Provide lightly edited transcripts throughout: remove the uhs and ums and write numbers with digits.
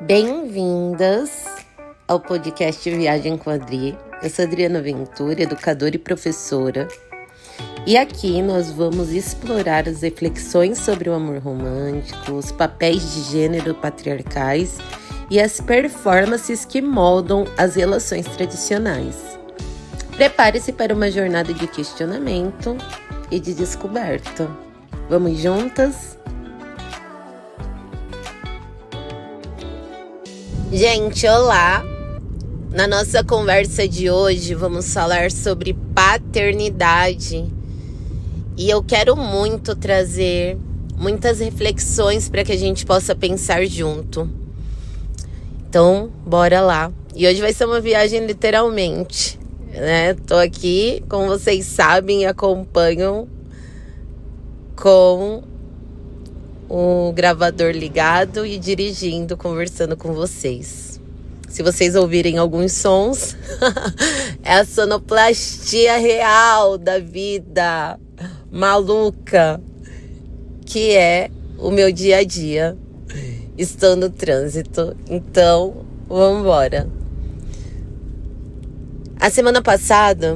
Bem-vindas ao podcast Viagem com a Adri. Eu sou Adriana Ventura, educadora e professora. E aqui nós vamos explorar as reflexões sobre o amor romântico, os papéis de gênero patriarcais e as performances que moldam as relações tradicionais. Prepare-se para uma jornada de questionamento e de descoberta. Vamos juntas? Gente, olá! Na nossa conversa de hoje vamos falar sobre paternidade e eu quero muito trazer muitas reflexões para que a gente possa pensar junto. Então, bora lá! E hoje vai ser uma viagem literalmente, né? Tô aqui, como vocês sabem e acompanham, com o gravador ligado e dirigindo, conversando com vocês. Se vocês ouvirem alguns sons, é a sonoplastia real da vida maluca, que é o meu dia a dia. Estou no trânsito, então vamos embora. A semana passada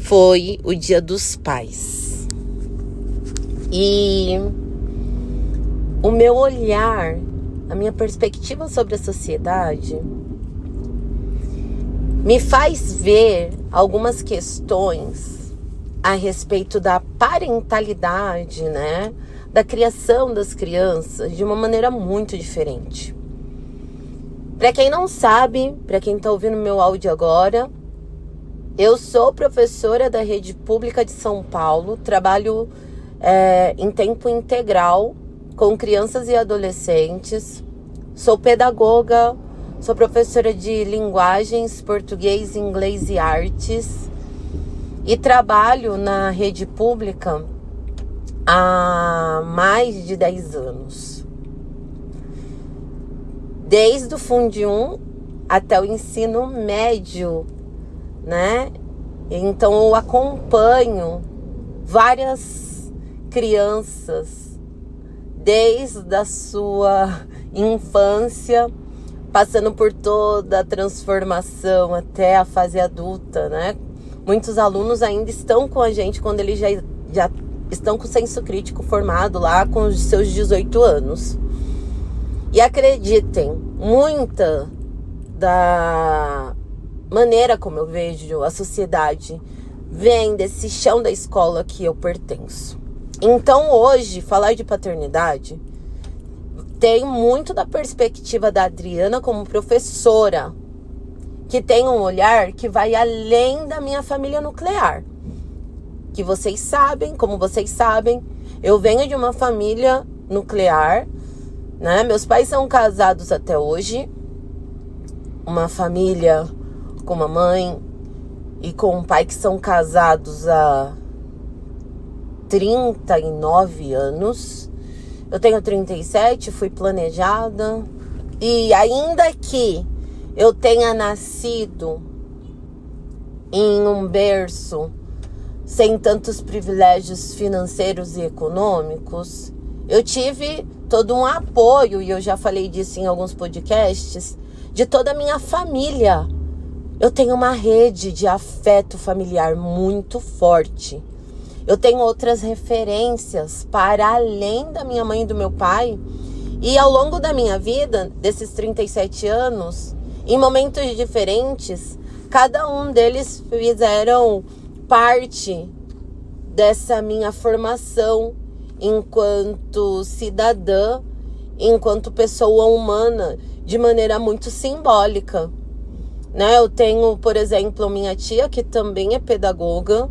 foi o Dia dos Pais. E o meu olhar, a minha perspectiva sobre a sociedade me faz ver algumas questões a respeito da parentalidade, né? Da criação das crianças de uma maneira muito diferente. Para quem não sabe, para quem está ouvindo meu áudio agora, eu sou professora da Rede Pública de São Paulo, trabalho em tempo integral com crianças e adolescentes. Sou pedagoga, sou professora de linguagens, português, inglês e artes. E trabalho na rede pública há mais de 10 anos. Desde o Fundo 1 até o ensino médio, né? Então eu acompanho várias crianças desde a sua infância, passando por toda a transformação até a fase adulta, né? Muitos alunos ainda estão com a gente quando eles já estão com o senso crítico formado lá com os seus 18 anos. E acreditem, muita da maneira como eu vejo a sociedade vem desse chão da escola que eu pertenço. Então hoje, falar de paternidade tem muito da perspectiva da Adriana como professora, que tem um olhar que vai além da minha família nuclear. Que vocês sabem, como vocês sabem, eu venho de uma família nuclear, né? Meus pais são casados até hoje, uma família com uma mãe e com um pai que são casados há 39 anos. Eu tenho 37, fui planejada. E ainda que eu tenha nascido em um berço sem tantos privilégios financeiros e econômicos, eu tive todo um apoio, e eu já falei disso em alguns podcasts, de toda a minha família. Eu tenho uma rede de afeto familiar muito forte. Eu tenho outras referências para além da minha mãe e do meu pai. E ao longo da minha vida, desses 37 anos, em momentos diferentes, cada um deles fizeram parte dessa minha formação enquanto cidadã, enquanto pessoa humana, de maneira muito simbólica. Né? Eu tenho, por exemplo, minha tia, que também é pedagoga,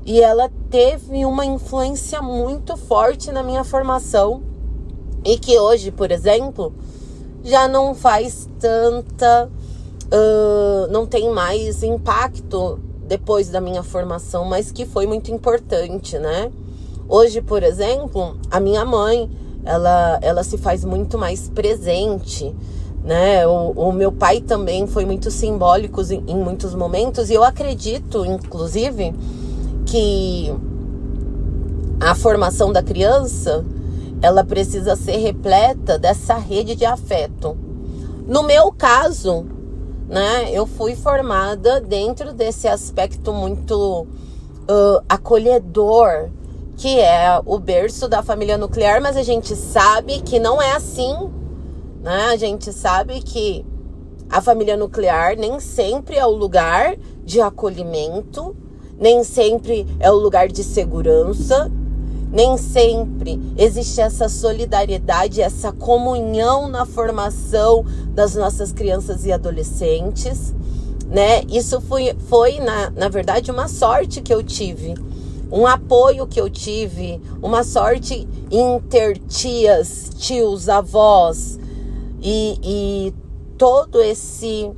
e ela teve uma influência muito forte na minha formação e que hoje, por exemplo, já não faz não tem mais impacto depois da minha formação, mas que foi muito importante, né? Hoje, por exemplo, a minha mãe, ela se faz muito mais presente, né? O meu pai também foi muito simbólico em muitos momentos, e eu acredito, inclusive, que a formação da criança, ela precisa ser repleta dessa rede de afeto. No meu caso, né, eu fui formada dentro desse aspecto muito acolhedor, que é o berço da família nuclear, mas a gente sabe que não é assim, né? A gente sabe que a família nuclear nem sempre é o lugar de acolhimento, nem sempre é o lugar de segurança, nem sempre existe essa solidariedade, essa comunhão na formação das nossas crianças e adolescentes, né? Isso foi na verdade, uma sorte que eu tive, um apoio que eu tive, uma sorte em ter tias, tios, avós e todo esse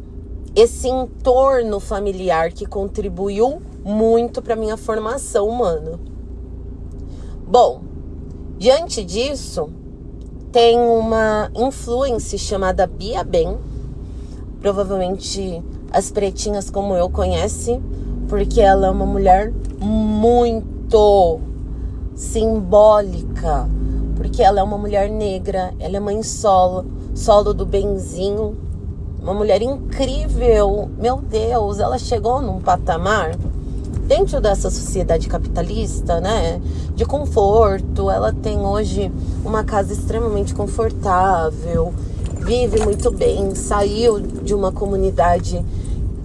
entorno familiar que contribuiu muito para minha formação humana. Bom, diante disso, tem uma influencer chamada Bia Ben. Provavelmente as pretinhas como eu conhecem, porque ela é uma mulher muito simbólica, porque ela é uma mulher negra, ela é mãe solo do Benzinho, uma mulher incrível. Meu Deus, ela chegou num patamar dentro dessa sociedade capitalista, né, de conforto. Ela tem hoje uma casa extremamente confortável, vive muito bem, saiu de uma comunidade,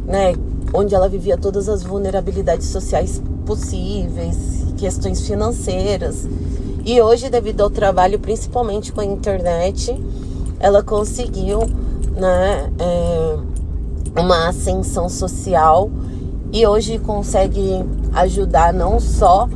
né, onde ela vivia todas as vulnerabilidades sociais possíveis, questões financeiras. E hoje, devido ao trabalho, principalmente com a internet, ela conseguiu, né, uma ascensão social. E hoje consegue ajudar não só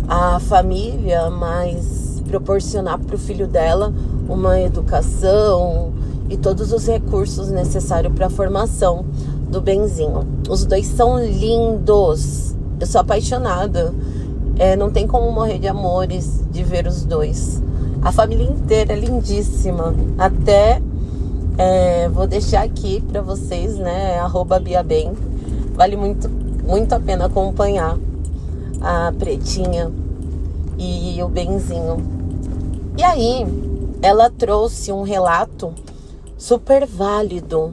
a família, mas proporcionar para o filho dela uma educação e todos os recursos necessários para a formação do Benzinho. Os dois são lindos. Eu sou apaixonada. Não tem como morrer de amores de ver os dois. A família inteira é lindíssima. Até vou deixar aqui para vocês, né? @BiaBem. Vale muito a pena acompanhar a Pretinha e o Benzinho. E aí, ela trouxe um relato super válido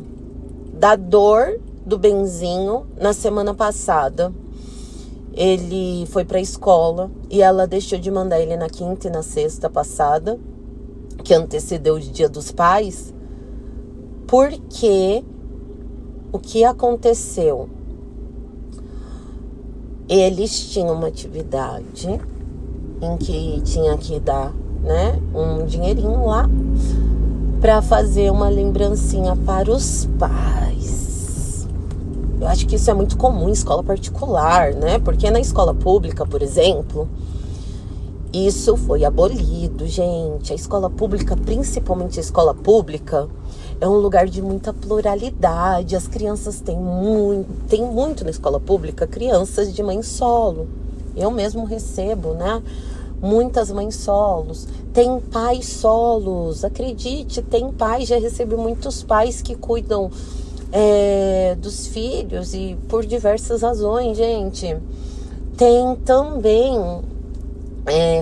da dor do Benzinho na semana passada. Ele foi pra escola e ela deixou de mandar ele na quinta e na sexta passada, que antecedeu o Dia dos Pais, porque o que aconteceu? Eles tinham uma atividade em que tinha que dar, né, um dinheirinho lá para fazer uma lembrancinha para os pais. Eu acho que isso é muito comum em escola particular, né? Porque na escola pública, por exemplo, isso foi abolido, gente. A escola pública, principalmente a escola pública, é um lugar de muita pluralidade. As crianças têm muito na escola pública crianças de mãe solo. Eu mesmo recebo, né? Muitas mães solos. Tem pais solos, acredite, tem pais. Já recebi muitos pais que cuidam dos filhos e por diversas razões, gente. Tem também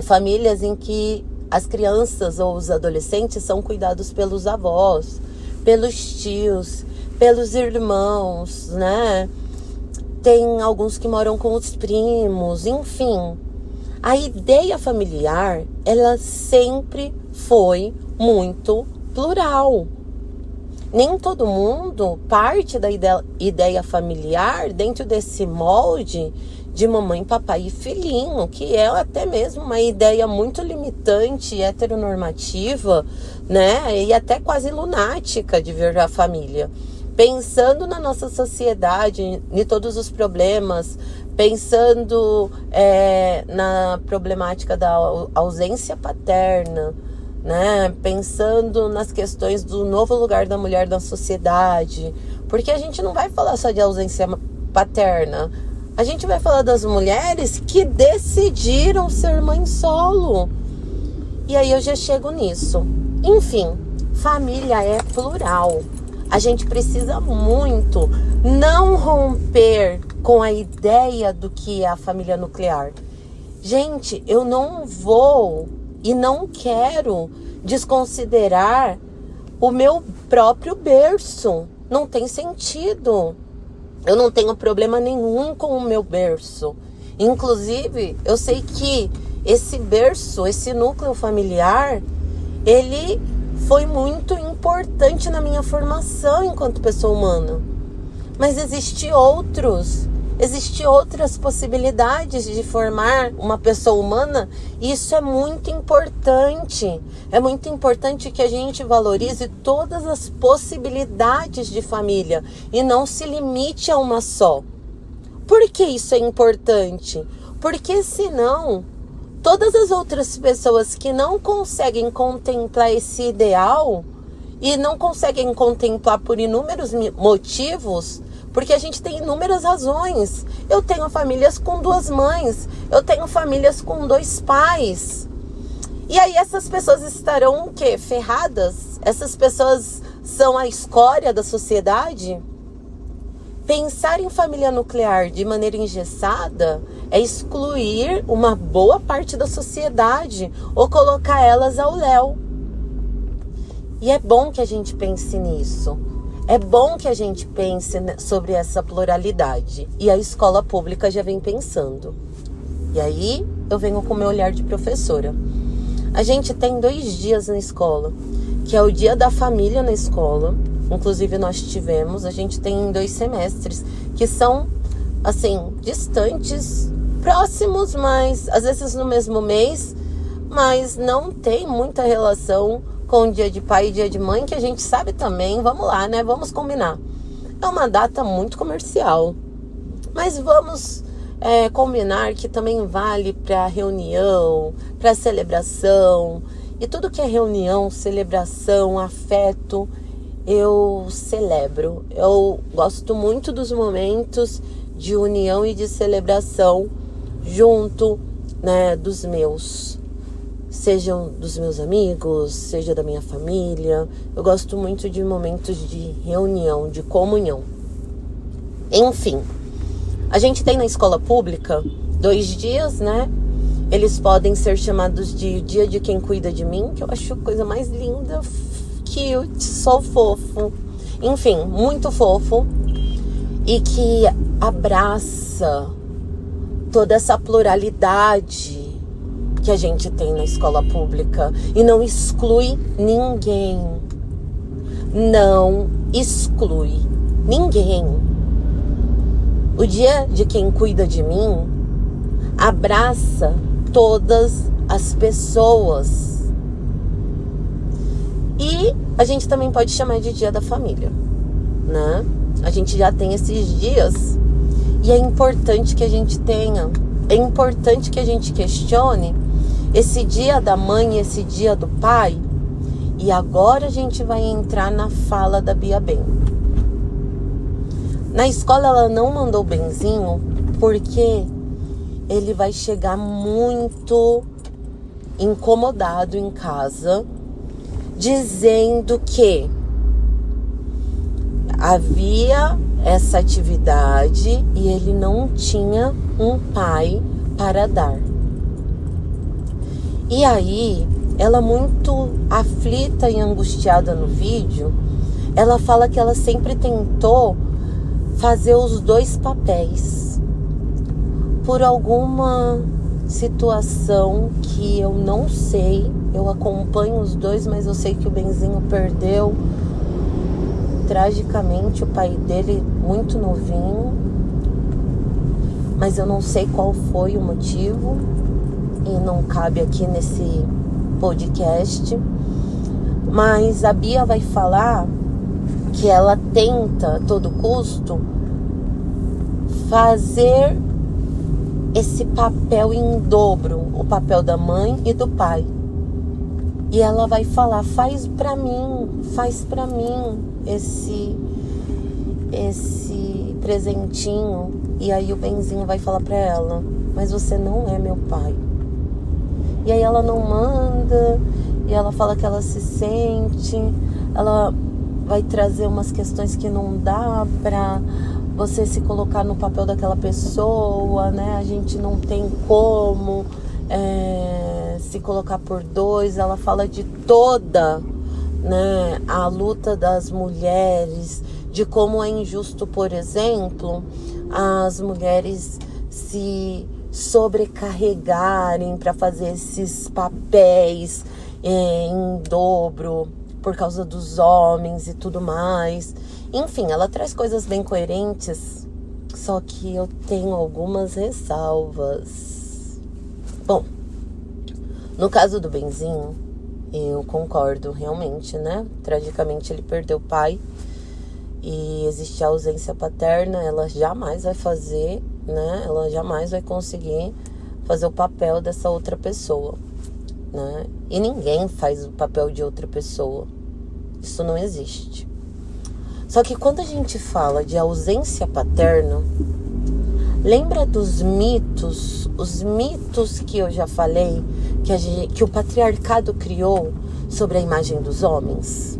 famílias em que as crianças ou os adolescentes são cuidados pelos avós, pelos tios, pelos irmãos, né? Tem alguns que moram com os primos, enfim. A ideia familiar, ela sempre foi muito plural. Nem todo mundo parte da ideia familiar dentro desse molde de mamãe, papai e filhinho, que é até mesmo uma ideia muito limitante, heteronormativa, né? E até quase lunática de ver a família. Pensando na nossa sociedade, em todos os problemas, pensando na problemática da ausência paterna, né? Pensando nas questões do novo lugar da mulher na sociedade, porque a gente não vai falar só de ausência paterna, a gente vai falar das mulheres que decidiram ser mãe solo. E aí eu já chego nisso. Enfim, família é plural. A gente precisa muito não romper com a ideia do que é a família nuclear. Gente, eu não vou e não quero desconsiderar o meu próprio berço. Não tem sentido. Eu não tenho problema nenhum com o meu berço. Inclusive, eu sei que esse berço, esse núcleo familiar, ele foi muito importante na minha formação enquanto pessoa humana. Mas existem outras possibilidades de formar uma pessoa humana, e isso é muito importante. É muito importante que a gente valorize todas as possibilidades de família e não se limite a uma só. Por que isso é importante? Porque senão, todas as outras pessoas que não conseguem contemplar esse ideal e não conseguem contemplar por inúmeros motivos, porque a gente tem inúmeras razões. Eu tenho famílias com 2 mães, eu tenho famílias com 2 pais. E aí essas pessoas estarão o quê? Ferradas? Essas pessoas são a escória da sociedade? Pensar em família nuclear de maneira engessada é excluir uma boa parte da sociedade ou colocar elas ao léu. E é bom que a gente pense nisso. É bom que a gente pense sobre essa pluralidade. E a escola pública já vem pensando. E aí eu venho com o meu olhar de professora. A gente tem 2 dias na escola, que é o dia da família na escola. Inclusive a gente tem 2 semestres, que são, assim, distantes, próximos, mas às vezes no mesmo mês, mas não tem muita relação com o dia de pai e dia de mãe, que a gente sabe também, vamos lá, né? Vamos combinar. É uma data muito comercial, mas vamos combinar que também vale para reunião, para celebração, e tudo que é reunião, celebração, afeto, eu celebro. Eu gosto muito dos momentos de união e de celebração junto, né, dos meus. Sejam dos meus amigos, seja da minha família. Eu gosto muito de momentos de reunião, de comunhão. Enfim, a gente tem na escola pública 2 dias, né? Eles podem ser chamados de dia de quem cuida de mim, que eu acho a coisa mais linda, cute, só fofo. Enfim, muito fofo. E que abraça toda essa pluralidade que a gente tem na escola pública e não exclui ninguém. Não exclui ninguém. O dia de quem cuida de mim abraça todas as pessoas. E a gente também pode chamar de dia da família, né? A gente já tem esses dias e é importante que a gente tenha, é importante que a gente questione esse dia da mãe, esse dia do pai. E agora a gente vai entrar na fala da Bia Ben. Na escola ela não mandou o Benzinho porque ele vai chegar muito incomodado em casa, dizendo que havia essa atividade e ele não tinha um pai para dar. E aí, ela muito aflita e angustiada no vídeo, ela fala que ela sempre tentou fazer os 2 papéis. Por alguma situação que eu não sei, eu acompanho os 2, mas eu sei que o Benzinho perdeu tragicamente o pai dele muito novinho, mas eu não sei qual foi o motivo e não cabe aqui nesse podcast. Mas a Bia vai falar que ela tenta a todo custo fazer esse papel em dobro, o papel da mãe e do pai. E ela vai falar, faz pra mim esse presentinho. E aí o Benzinho vai falar pra ela, mas você não é meu pai. E aí ela não manda, e ela fala que ela se sente, ela vai trazer umas questões que não dá pra você se colocar no papel daquela pessoa, né? A gente não tem como se colocar por 2. Ela fala de toda, né, a luta das mulheres, de como é injusto, por exemplo, as mulheres se sobrecarregarem para fazer esses papéis em dobro por causa dos homens e tudo mais. Enfim, ela traz coisas bem coerentes, só que eu tenho algumas ressalvas. Bom, no caso do Benzinho, eu concordo realmente, né? Tragicamente ele perdeu o pai e existe a ausência paterna, ela jamais vai fazer, né? Ela jamais vai conseguir fazer o papel dessa outra pessoa, né? E ninguém faz o papel de outra pessoa. Isso não existe. Só que quando a gente fala de ausência paterna, lembra dos mitos, os mitos que eu já falei, que o patriarcado criou sobre a imagem dos homens?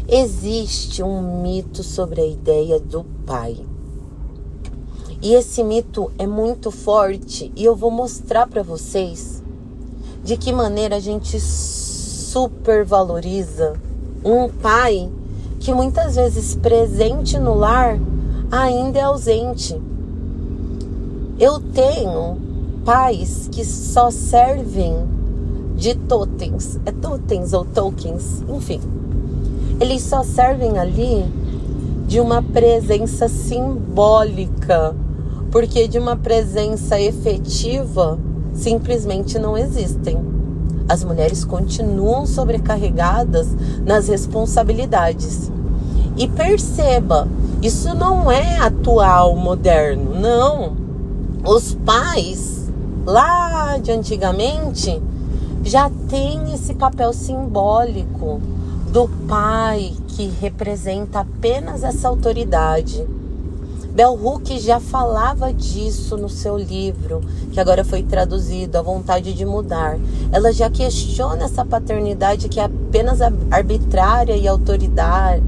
Existe um mito sobre a ideia do pai. E esse mito é muito forte e eu vou mostrar para vocês de que maneira a gente supervaloriza um pai que muitas vezes presente no lar ainda é ausente. Eu tenho pais que só servem de totens, totens ou tokens, enfim. Eles só servem ali de uma presença simbólica, porque de uma presença efetiva simplesmente não existem. As mulheres continuam sobrecarregadas nas responsabilidades. E perceba, isso não é atual, moderno, não. Os pais, lá de antigamente, já têm esse papel simbólico do pai que representa apenas essa autoridade. Bell Hooks já falava disso no seu livro, que agora foi traduzido, A Vontade de Mudar. Ela já questiona essa paternidade que é apenas arbitrária e autoritária,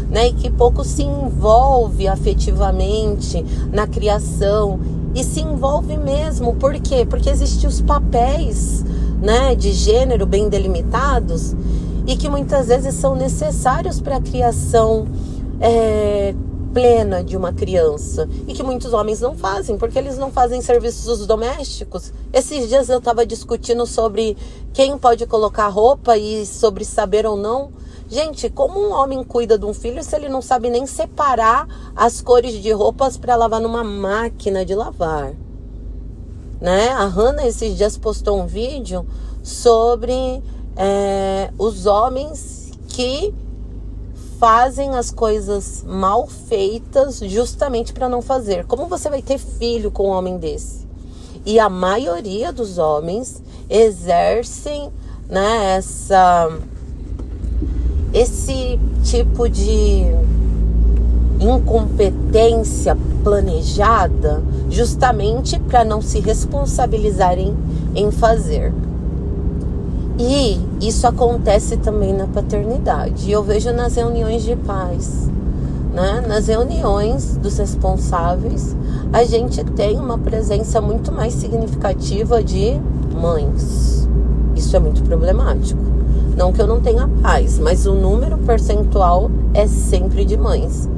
né? E que pouco se envolve afetivamente na criação. E se envolve mesmo, por quê? Porque existem os papéis, né, de gênero bem delimitados e que muitas vezes são necessários para a criação plena de uma criança e que muitos homens não fazem, porque eles não fazem serviços domésticos. Esses dias eu estava discutindo sobre quem pode colocar roupa e sobre saber ou não. Gente, como um homem cuida de um filho se ele não sabe nem separar as cores de roupas para lavar numa máquina de lavar? Né? A Hannah esses dias postou um vídeo sobre os homens que fazem as coisas mal feitas justamente para não fazer. Como você vai ter filho com um homem desse? E a maioria dos homens exercem, né, esse tipo de incompetência planejada justamente para não se responsabilizarem em fazer. E isso acontece também na paternidade. Eu vejo nas reuniões de pais, né? Nas reuniões dos responsáveis, a gente tem uma presença muito mais significativa de mães. Isso é muito problemático. Não que eu não tenha pais, mas o número percentual é sempre de mães.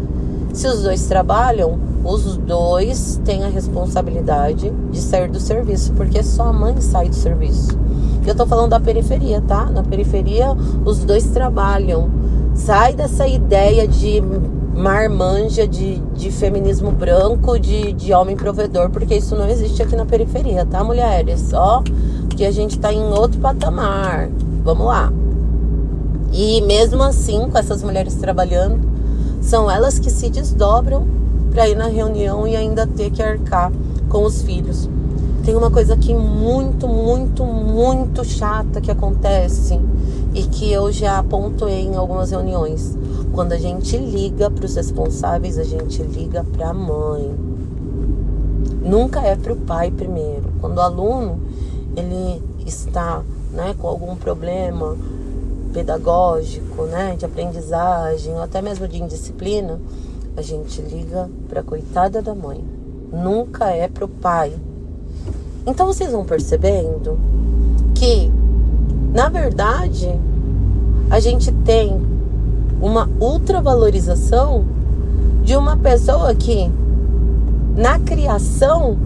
Se os dois trabalham, os dois têm a responsabilidade de sair do serviço, porque só a mãe sai do serviço. Eu tô falando da periferia, tá? Na periferia, os dois trabalham. Sai dessa ideia de marmanja, de feminismo branco, de homem provedor, porque isso não existe aqui na periferia, tá, mulheres? Ó, que a gente tá em outro patamar. Vamos lá. E mesmo assim, com essas mulheres trabalhando, são elas que se desdobram para ir na reunião e ainda ter que arcar com os filhos. Tem uma coisa aqui muito, muito, muito chata que acontece e que eu já pontuei em algumas reuniões. Quando a gente liga para os responsáveis, a gente liga para a mãe. Nunca é para o pai primeiro. Quando o aluno ele está, né, com algum problema pedagógico, né, de aprendizagem ou até mesmo de indisciplina, a gente liga para a coitada da mãe. Nunca é para o pai. Então vocês vão percebendo que, na verdade, gente tem uma ultravalorização de uma pessoa que na criação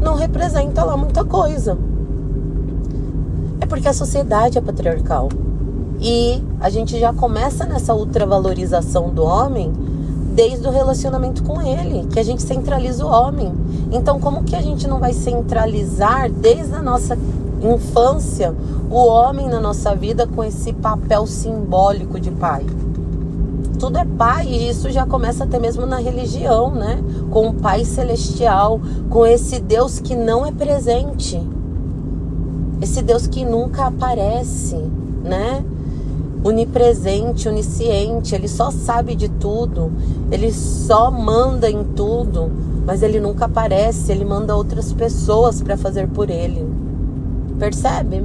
não representa lá muita coisa. É porque a sociedade é patriarcal. E a gente já começa nessa ultravalorização do homem desde o relacionamento com ele, que a gente centraliza o homem. Então, como que a gente não vai centralizar desde a nossa infância o homem na nossa vida com esse papel simbólico de pai? Tudo é pai, e isso já começa até mesmo na religião, né? Com o Pai Celestial, com esse Deus que não é presente, esse Deus que nunca aparece, né? Onipresente, onisciente, ele só sabe de tudo, ele só manda em tudo, mas ele nunca aparece, ele manda outras pessoas para fazer por ele. Percebe?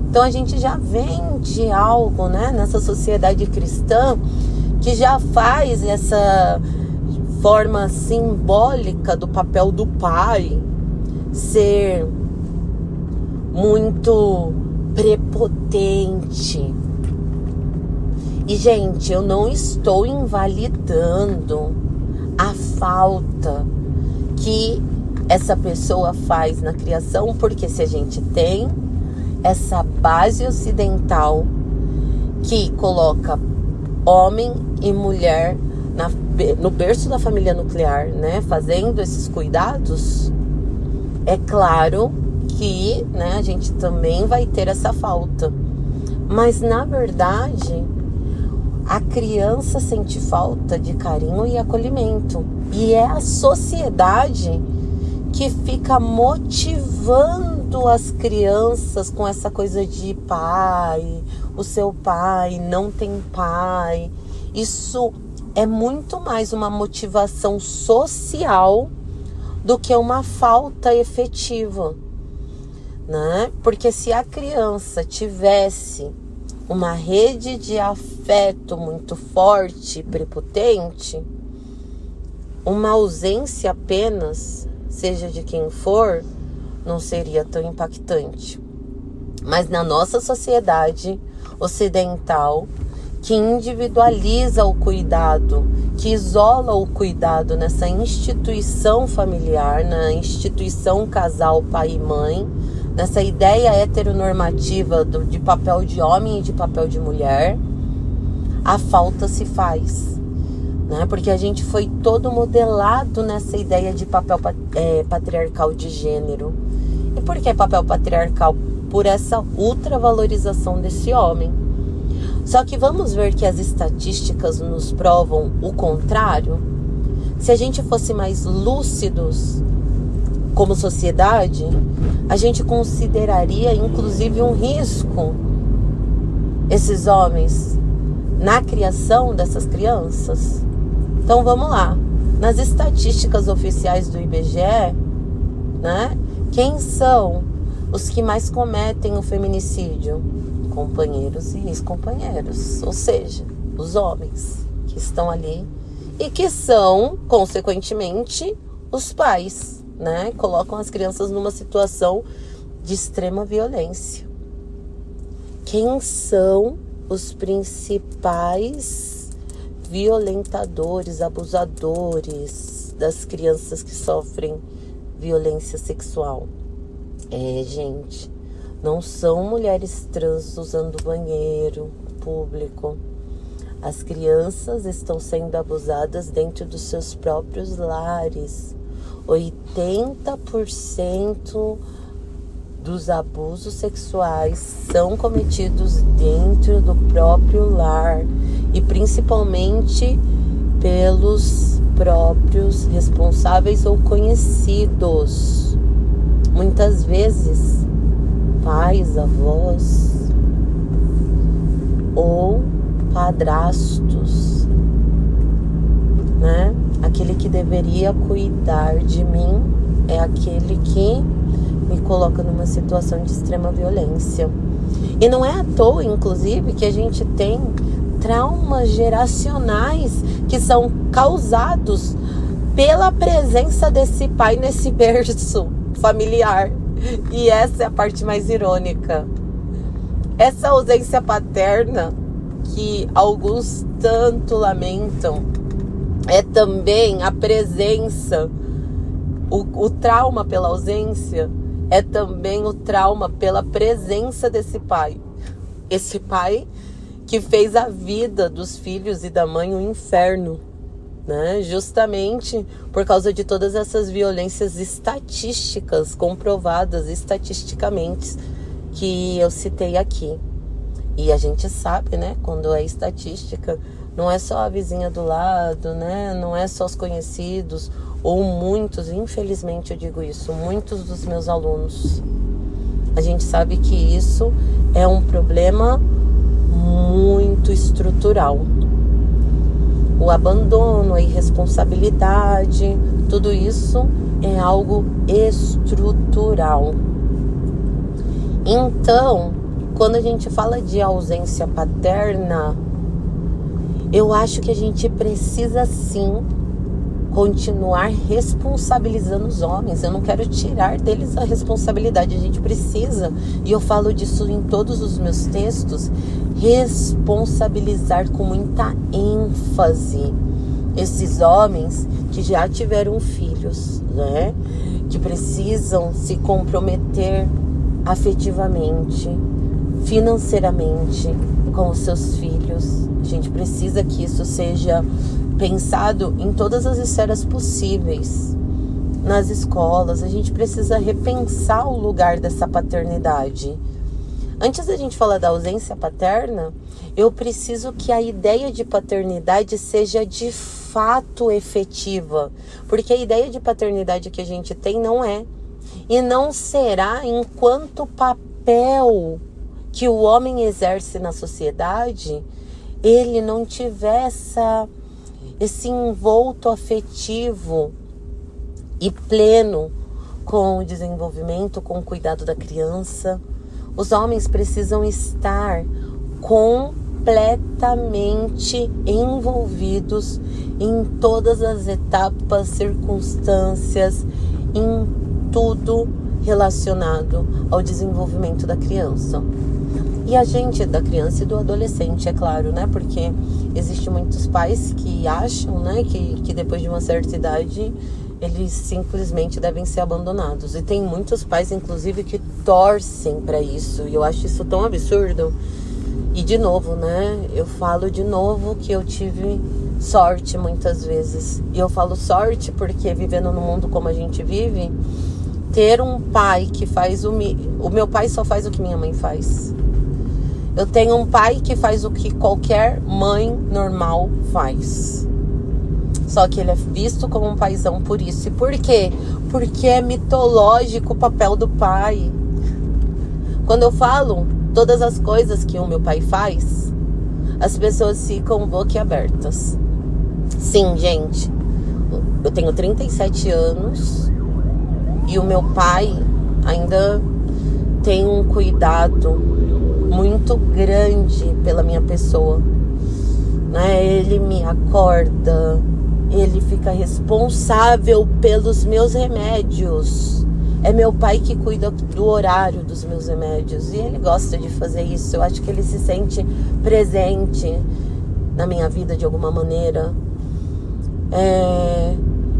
Então a gente já vem de algo, né, nessa sociedade cristã que já faz essa forma simbólica do papel do pai ser muito prepotente. E, gente, eu não estou invalidando a falta que essa pessoa faz na criação, porque se a gente tem essa base ocidental que coloca homem e mulher no berço da família nuclear, né, fazendo esses cuidados, é claro que, né, a gente também vai ter essa falta. Mas, na verdade, a criança sente falta de carinho e acolhimento. E é a sociedade que fica motivando as crianças com essa coisa de pai, o seu pai não tem pai. Isso é muito mais uma motivação social do que uma falta efetiva, né? Porque se a criança tivesse uma rede de afeto muito forte e prepotente, uma ausência apenas, seja de quem for, não seria tão impactante. Mas na nossa sociedade ocidental, que individualiza o cuidado, que isola o cuidado nessa instituição familiar, na instituição casal pai e mãe, nessa ideia heteronormativa de papel de homem e de papel de mulher, a falta se faz, né? Porque a gente foi todo modelado nessa ideia de papel patriarcal de gênero. E por que papel patriarcal? Por essa ultravalorização desse homem. Só que vamos ver que as estatísticas nos provam o contrário. Se a gente fosse mais lúcidos como sociedade, a gente consideraria inclusive um risco esses homens na criação dessas crianças. Então vamos lá. Nas estatísticas oficiais do IBGE, né, quem são os que mais cometem o feminicídio? Companheiros e ex-companheiros, ou seja, os homens que estão ali e que são, consequentemente, os pais, né? Colocam as crianças numa situação de extrema violência. Quem são os principais violentadores, abusadores das crianças que sofrem violência sexual? Gente, não são mulheres trans usando banheiro público. As crianças estão sendo abusadas dentro dos seus próprios lares. 80% dos abusos sexuais são cometidos dentro do próprio lar. E principalmente pelos próprios responsáveis ou conhecidos. Muitas vezes pais, avós ou padrastos, né? Aquele que deveria cuidar de mim é aquele que me coloca numa situação de extrema violência. E não é à toa, inclusive, que a gente tem traumas geracionais que são causados pela presença desse pai nesse berço familiar. E essa é a parte mais irônica. Essa ausência paterna que alguns tanto lamentam é também a presença, o trauma pela ausência é também o trauma pela presença desse pai. Esse pai que fez a vida dos filhos e da mãe um inferno, né? Justamente por causa de todas essas violências estatísticas, comprovadas estatisticamente, que eu citei aqui. E a gente sabe, né? Quando é estatística, não é só a vizinha do lado, né? Não é só os conhecidos, ou muitos, infelizmente eu digo isso, muitos dos meus alunos. A gente sabe que isso é um problema muito estrutural. O abandono, a irresponsabilidade, tudo isso é algo estrutural. Então, quando a gente fala de ausência paterna, eu acho que a gente precisa sim continuar responsabilizando os homens. Eu não quero tirar deles a responsabilidade, a gente precisa, e eu falo disso em todos os meus textos, responsabilizar com muita ênfase esses homens que já tiveram filhos, né? Que precisam se comprometer afetivamente, financeiramente com os seus filhos. A gente precisa que isso seja pensado em todas as esferas possíveis. Nas escolas, a gente precisa repensar o lugar dessa paternidade. Antes da gente falar da ausência paterna, eu preciso que a ideia de paternidade seja de fato efetiva. Porque a ideia de paternidade que a gente tem não é. E não será enquanto papel que o homem exerce na sociedade, ele não tiver esse envolto afetivo e pleno com o desenvolvimento, com o cuidado da criança. Os homens precisam estar completamente envolvidos em todas as etapas, circunstâncias, em tudo relacionado ao desenvolvimento da criança. E a gente, da criança e do adolescente, é claro, né? Porque existem muitos pais que acham, né, que depois de uma certa idade eles simplesmente devem ser abandonados. E tem muitos pais, inclusive, que torcem para isso. E eu acho isso tão absurdo. E de novo, né? Eu falo de novo que eu tive sorte muitas vezes. E eu falo sorte porque vivendo no mundo como a gente vive, ter um pai que faz o meu pai só faz o que minha mãe faz. Eu tenho um pai que faz o que qualquer mãe normal faz. Só que ele é visto como um paizão por isso. E por quê? Porque é mitológico o papel do pai. Quando eu falo todas as coisas que o meu pai faz, as pessoas ficam boquiabertas. Sim, gente. Eu tenho 37 anos e o meu pai ainda tem um cuidado muito grande pela minha pessoa, né? Ele me acorda, ele fica responsável pelos meus remédios. É meu pai que cuida do horário dos meus remédios e ele gosta de fazer isso. Eu acho que ele se sente presente na minha vida de alguma maneira.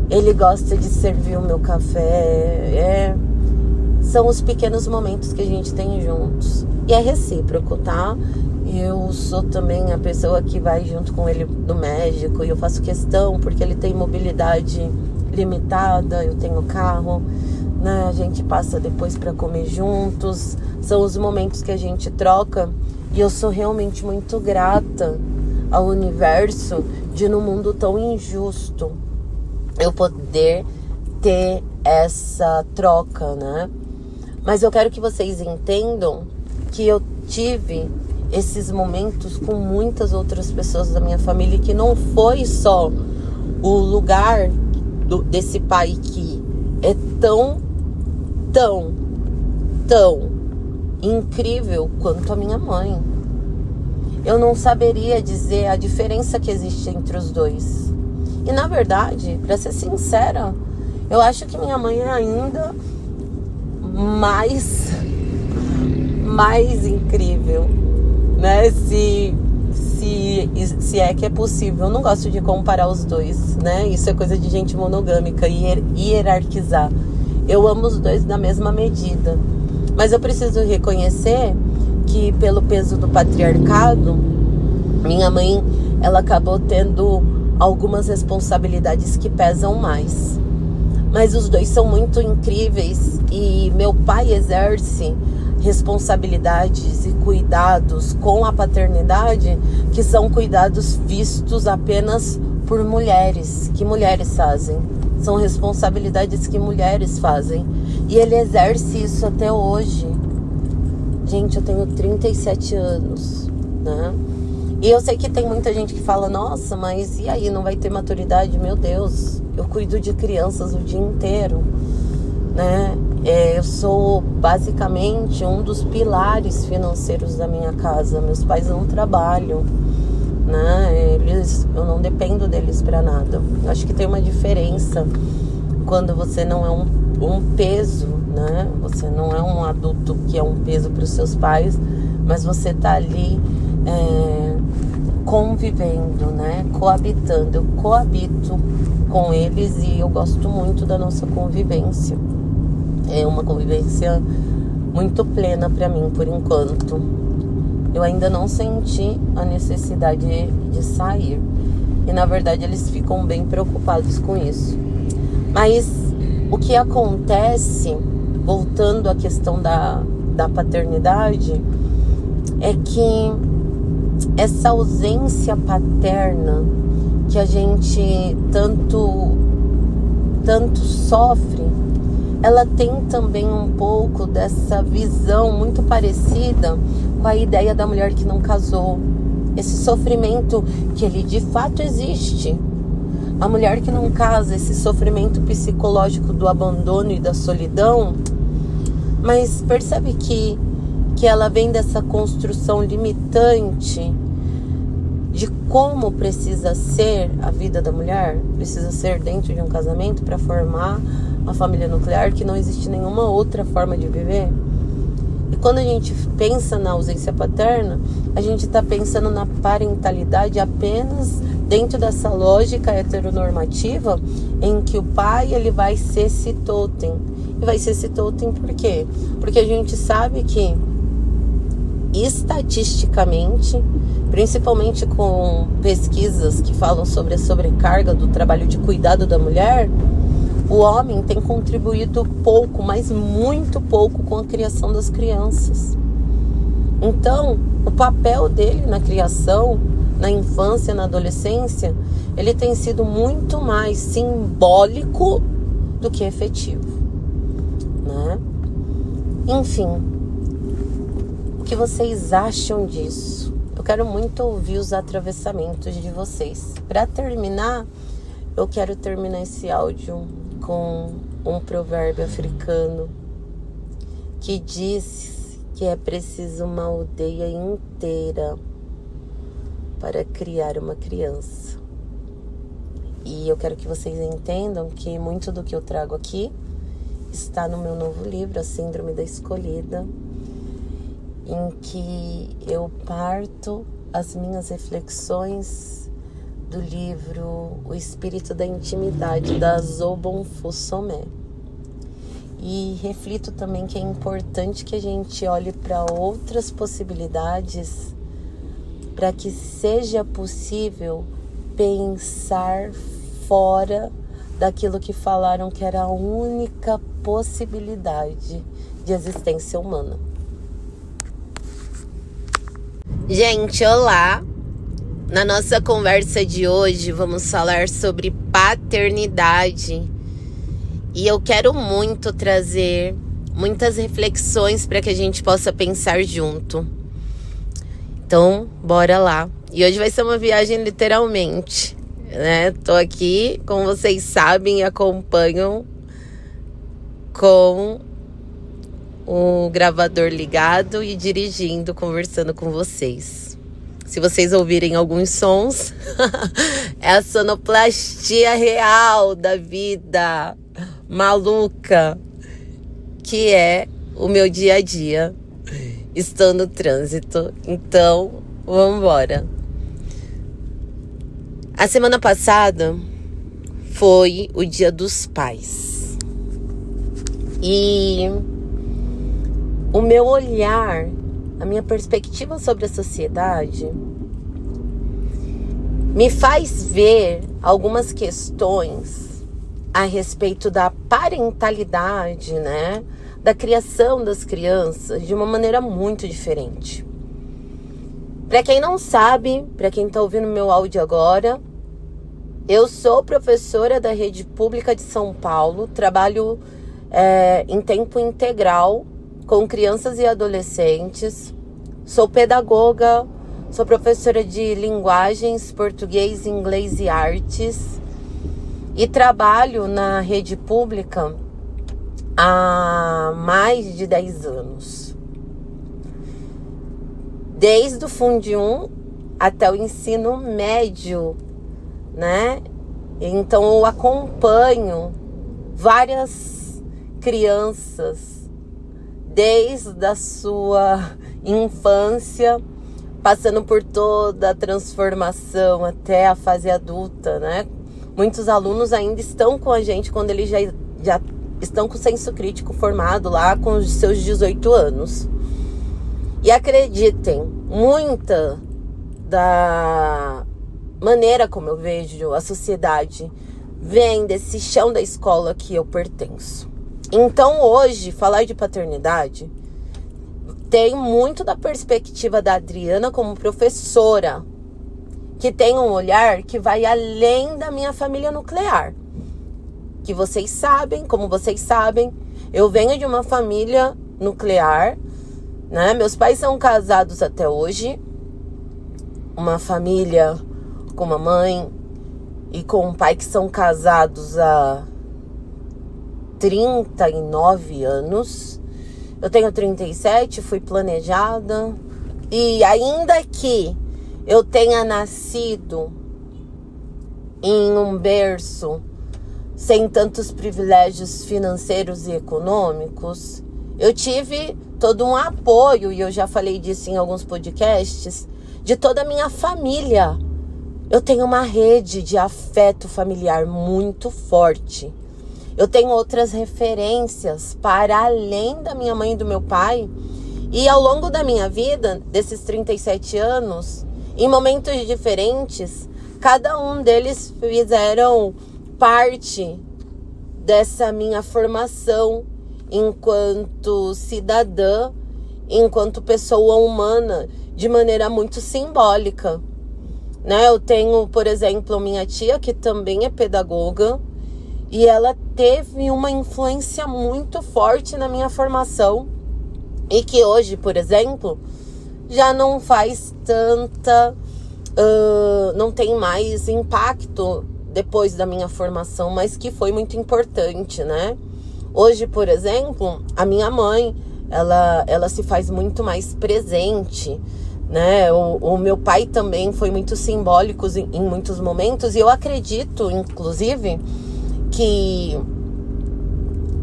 Ele gosta de servir o meu café. São os pequenos momentos que a gente tem juntos. E é recíproco, tá? Eu sou também a pessoa que vai junto com ele no médico. E eu faço questão porque ele tem mobilidade limitada. Eu tenho carro, né? A gente passa depois para comer juntos. São os momentos que a gente troca. E eu sou realmente muito grata ao universo de, num mundo tão injusto, eu poder ter essa troca, né? Mas eu quero que vocês entendam que eu tive esses momentos com muitas outras pessoas da minha família, que não foi só o lugar desse pai que é tão incrível quanto a minha mãe. Eu não saberia dizer a diferença que existe entre os dois. E na verdade, para ser sincera, eu acho que minha mãe é ainda mais incrível, né? Se se é que é possível. Eu não gosto de comparar os dois, né? Isso é coisa de gente monogâmica e hierarquizar. Eu amo os dois na mesma medida. Mas eu preciso reconhecer que pelo peso do patriarcado, minha mãe, ela acabou tendo algumas responsabilidades que pesam mais. Mas os dois são muito incríveis e meu pai exerce responsabilidades e cuidados com a paternidade que são cuidados vistos apenas por mulheres, que mulheres fazem. São responsabilidades que mulheres fazem. E ele exerce isso até hoje. Gente, eu tenho 37 anos, né? E eu sei que tem muita gente que fala, nossa, mas e aí, não vai ter maturidade? Meu Deus, eu cuido de crianças o dia inteiro, né? Eu sou basicamente um dos pilares financeiros da minha casa. Meus pais não trabalham, né? Eu não dependo deles para nada. Acho que tem uma diferença quando você não é um peso, né? Você não é um adulto que é um peso para os seus pais, mas você tá ali convivendo, né? Coabitando. Eu coabito com eles e eu gosto muito da nossa convivência. É uma convivência muito plena para mim, por enquanto. Eu ainda não senti a necessidade de sair. E, na verdade, eles ficam bem preocupados com isso. Mas o que acontece, voltando à questão da paternidade, é que essa ausência paterna que a gente tanto sofre, ela tem também um pouco dessa visão muito parecida com a ideia da mulher que não casou. Esse sofrimento que ele de fato existe. A mulher que não casa, esse sofrimento psicológico do abandono e da solidão. Mas percebe que ela vem dessa construção limitante de como precisa ser a vida da mulher. Precisa ser dentro de um casamento para formar a família nuclear, que não existe nenhuma outra forma de viver. E quando a gente pensa na ausência paterna, a gente está pensando na parentalidade apenas dentro dessa lógica heteronormativa em que o pai ele vai ser esse totem. E vai ser esse totem por quê? Porque a gente sabe que estatisticamente, principalmente com pesquisas que falam sobre a sobrecarga do trabalho de cuidado da mulher, o homem tem contribuído pouco, mas muito pouco com a criação das crianças. Então, o papel dele na criação, na infância, na adolescência, ele tem sido muito mais simbólico do que efetivo, né? Enfim, o que vocês acham disso? Eu quero muito ouvir os atravessamentos de vocês. Para terminar, eu quero terminar esse áudio com um provérbio africano que diz que é preciso uma aldeia inteira para criar uma criança. E eu quero que vocês entendam que muito do que eu trago aqui está no meu novo livro, A Síndrome da Escolhida, em que eu parto as minhas reflexões do livro O Espírito da Intimidade, da Zobon Fossomé. E reflito também que é importante que a gente olhe para outras possibilidades para que seja possível pensar fora daquilo que falaram que era a única possibilidade de existência humana. Gente, olá! Na nossa conversa de hoje vamos falar sobre paternidade e eu quero muito trazer muitas reflexões para que a gente possa pensar junto. Então, bora lá! E hoje vai ser uma viagem literalmente, né? Tô aqui, como vocês sabem e acompanham, com o gravador ligado e dirigindo, conversando com vocês. Se vocês ouvirem alguns sons, é a sonoplastia real da vida maluca, que é o meu dia a dia. Estou no trânsito, então vamos embora. A semana passada foi o Dia dos Pais. E o meu olhar, a minha perspectiva sobre a sociedade me faz ver algumas questões a respeito da parentalidade, né? Da criação das crianças de uma maneira muito diferente. Para quem não sabe, para quem está ouvindo meu áudio agora, eu sou professora da Rede Pública de São Paulo, trabalho em tempo integral com crianças e adolescentes, sou pedagoga, sou professora de linguagens, português, inglês e artes e trabalho na rede pública há mais de 10 anos. Desde o Fundo 1 até o ensino médio, né? Então eu acompanho várias crianças desde a sua infância, passando por toda a transformação até a fase adulta, né? Muitos alunos ainda estão com a gente quando eles já estão com o senso crítico formado lá com os seus 18 anos. E acreditem, muita da maneira como eu vejo a sociedade vem desse chão da escola que eu pertenço. Então hoje, falar de paternidade tem muito da perspectiva da Adriana como professora, que tem um olhar que vai além da minha família nuclear. Que vocês sabem, como vocês sabem, eu venho de uma família nuclear, né? Meus pais são casados até hoje, uma família com uma mãe e com um pai que são casados há 39 anos. Eu tenho 37, fui planejada. E ainda que eu tenha nascido em um berço sem tantos privilégios financeiros e econômicos, eu tive todo um apoio, e eu já falei disso em alguns podcasts, de toda a minha família. Eu tenho uma rede de afeto familiar muito forte. Eu tenho outras referências para além da minha mãe e do meu pai. E ao longo da minha vida, desses 37 anos, em momentos diferentes, cada um deles fizeram parte dessa minha formação enquanto cidadã, enquanto pessoa humana, de maneira muito simbólica, né? Eu tenho, por exemplo, minha tia, que também é pedagoga, e ela teve uma influência muito forte na minha formação, e que hoje, por exemplo, já não faz tanta, não tem mais impacto depois da minha formação, mas que foi muito importante, né? Hoje, por exemplo, a minha mãe, ela se faz muito mais presente, né? O meu pai também foi muito simbólico em muitos momentos, e eu acredito, inclusive, que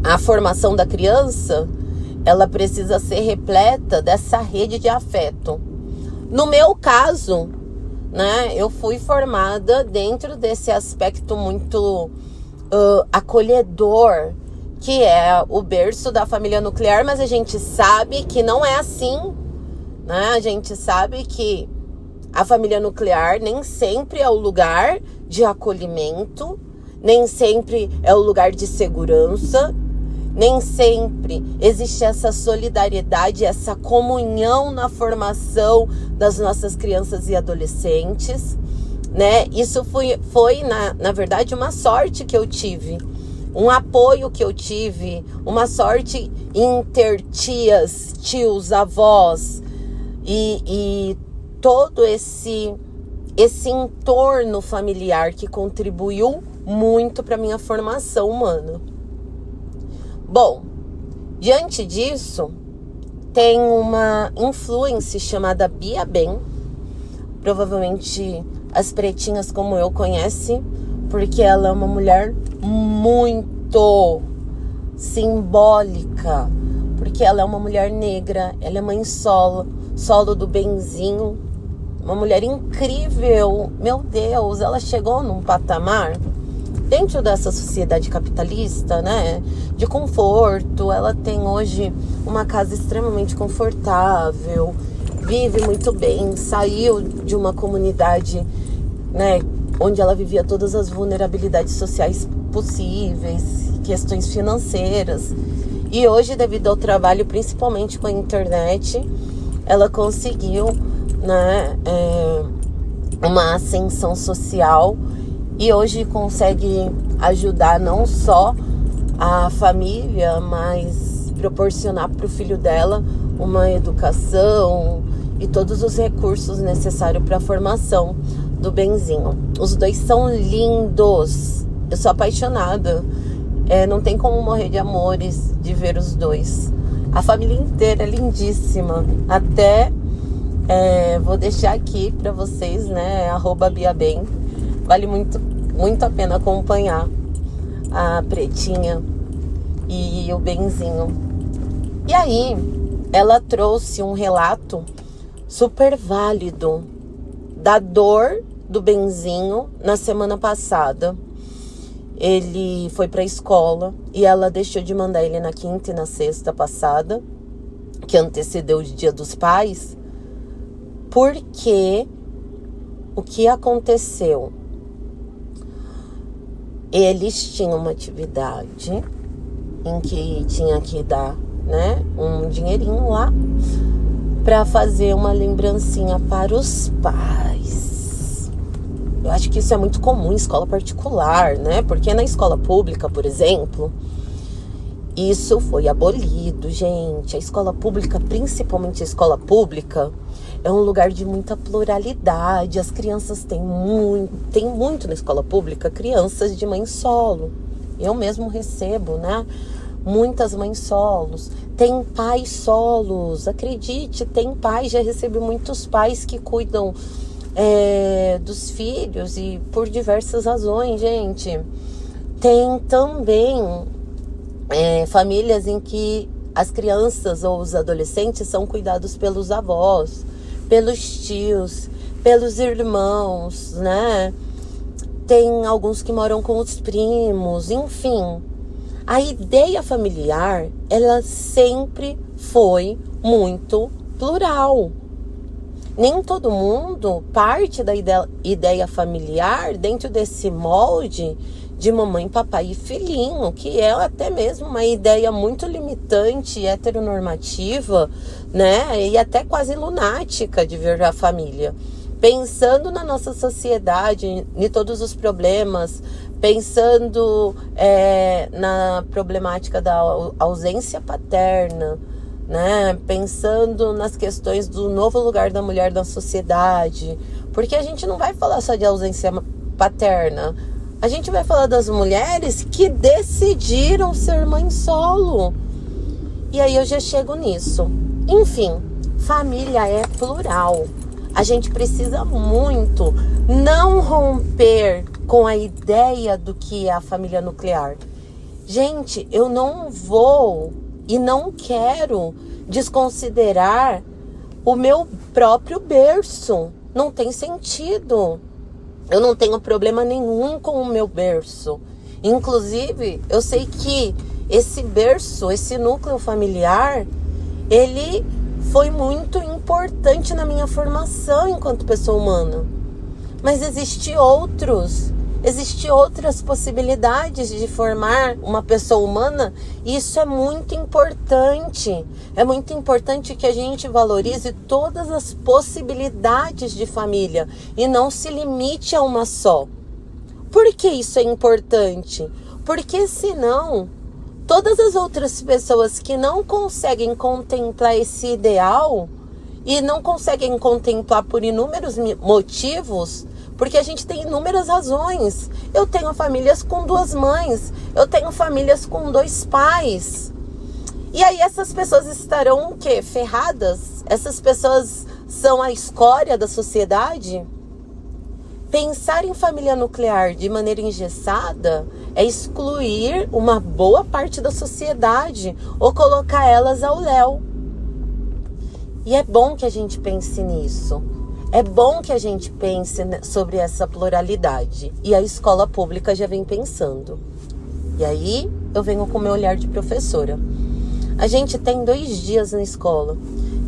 a formação da criança, ela precisa ser repleta dessa rede de afeto. No meu caso, né, eu fui formada dentro desse aspecto muito acolhedor, que é o berço da família nuclear, mas a gente sabe que não é assim, né? A gente sabe que a família nuclear nem sempre é o lugar de acolhimento, nem sempre é o lugar de segurança, nem sempre existe essa solidariedade, essa comunhão na formação das nossas crianças e adolescentes, né? Isso foi na verdade, uma sorte que eu tive, um apoio que eu tive, uma sorte em ter tias, tios, avós e todo esse entorno familiar que contribuiu muito para minha formação humana. Bom, diante disso, tem uma influencer chamada Bia Ben, provavelmente as pretinhas como eu conhecem, porque ela é uma mulher muito simbólica, porque ela é uma mulher negra, ela é mãe solo do Benzinho, uma mulher incrível. Meu Deus, ela chegou num patamar dentro dessa sociedade capitalista, né, de conforto. Ela tem hoje uma casa extremamente confortável, vive muito bem, saiu de uma comunidade, né, onde ela vivia todas as vulnerabilidades sociais possíveis, questões financeiras. E hoje, devido ao trabalho, principalmente com a internet, ela conseguiu, né, uma ascensão social e hoje consegue ajudar não só a família, mas proporcionar para o filho dela uma educação e todos os recursos necessários para a formação do Benzinho. Os dois são lindos. Eu sou apaixonada. Não tem como morrer de amores de ver os dois. A família inteira é lindíssima. Até vou deixar aqui para vocês, né? @BiaBem. Vale muito a pena acompanhar a Pretinha e o Benzinho. E aí, ela trouxe um relato super válido da dor do Benzinho na semana passada. Ele foi pra escola e ela deixou de mandar ele na quinta e na sexta passada, que antecedeu o Dia dos Pais, porque o que aconteceu? Eles tinham uma atividade em que tinha que dar, né, um dinheirinho lá para fazer uma lembrancinha para os pais. Eu acho que isso é muito comum em escola particular, né? Porque na escola pública, por exemplo, isso foi abolido, gente. A escola pública, principalmente a escola pública, é um lugar de muita pluralidade. As crianças tem muito na escola pública crianças de mãe solo. Eu mesmo recebo, né? Muitas mães solos. Tem pais solos, acredite, tem pais, já recebi muitos pais que cuidam dos filhos e por diversas razões, gente. Tem também famílias em que as crianças ou os adolescentes são cuidados pelos avós, pelos tios, pelos irmãos, né? Tem alguns que moram com os primos, enfim. A ideia familiar, ela sempre foi muito plural. Nem todo mundo parte da ideia familiar dentro desse molde de mamãe, papai e filhinho, que é até mesmo uma ideia muito limitante, heteronormativa, né? E até quase lunática de ver a família. Pensando na nossa sociedade, em todos os problemas, pensando na problemática da ausência paterna, né? Pensando nas questões do novo lugar da mulher na sociedade, porque a gente não vai falar só de ausência paterna, a gente vai falar das mulheres que decidiram ser mãe solo. E aí eu já chego nisso. Enfim, família é plural. A gente precisa muito não romper com a ideia do que é a família nuclear. Gente, eu não vou e não quero desconsiderar o meu próprio berço. Não tem sentido. Eu não tenho problema nenhum com o meu berço. Inclusive, eu sei que esse berço, esse núcleo familiar, ele foi muito importante na minha formação enquanto pessoa humana. Mas existem outras possibilidades de formar uma pessoa humana, e isso é muito importante. É muito importante que a gente valorize todas as possibilidades de família e não se limite a uma só. Por que isso é importante? Porque senão todas as outras pessoas que não conseguem contemplar esse ideal e não conseguem contemplar por inúmeros motivos, porque a gente tem inúmeras razões. Eu tenho famílias com 2 mães, eu tenho famílias com 2 pais. E aí essas pessoas estarão o quê? Ferradas? Essas pessoas são a escória da sociedade? Pensar em família nuclear de maneira engessada é excluir uma boa parte da sociedade ou colocar elas ao léu. E é bom que a gente pense nisso. É bom que a gente pense sobre essa pluralidade. E a escola pública já vem pensando. E aí eu venho com o meu olhar de professora. A gente tem 2 dias na escola,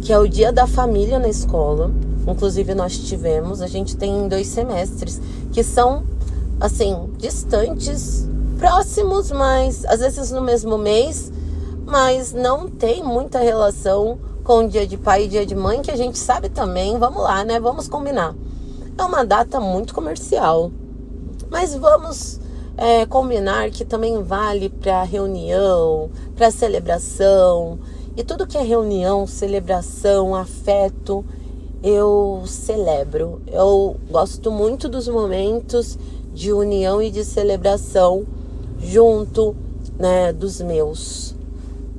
que é o dia da família na escola. Inclusive nós tivemos, a gente tem 2 semestres, que são, assim, distantes, próximos, mas às vezes no mesmo mês, mas não tem muita relação com o dia de pai e dia de mãe, que a gente sabe também, vamos lá, né? Vamos combinar. É uma data muito comercial, mas vamos combinar que também vale para reunião, para celebração, e tudo que é reunião, celebração, afeto, eu celebro. Eu gosto muito dos momentos de união e de celebração junto, né, dos meus.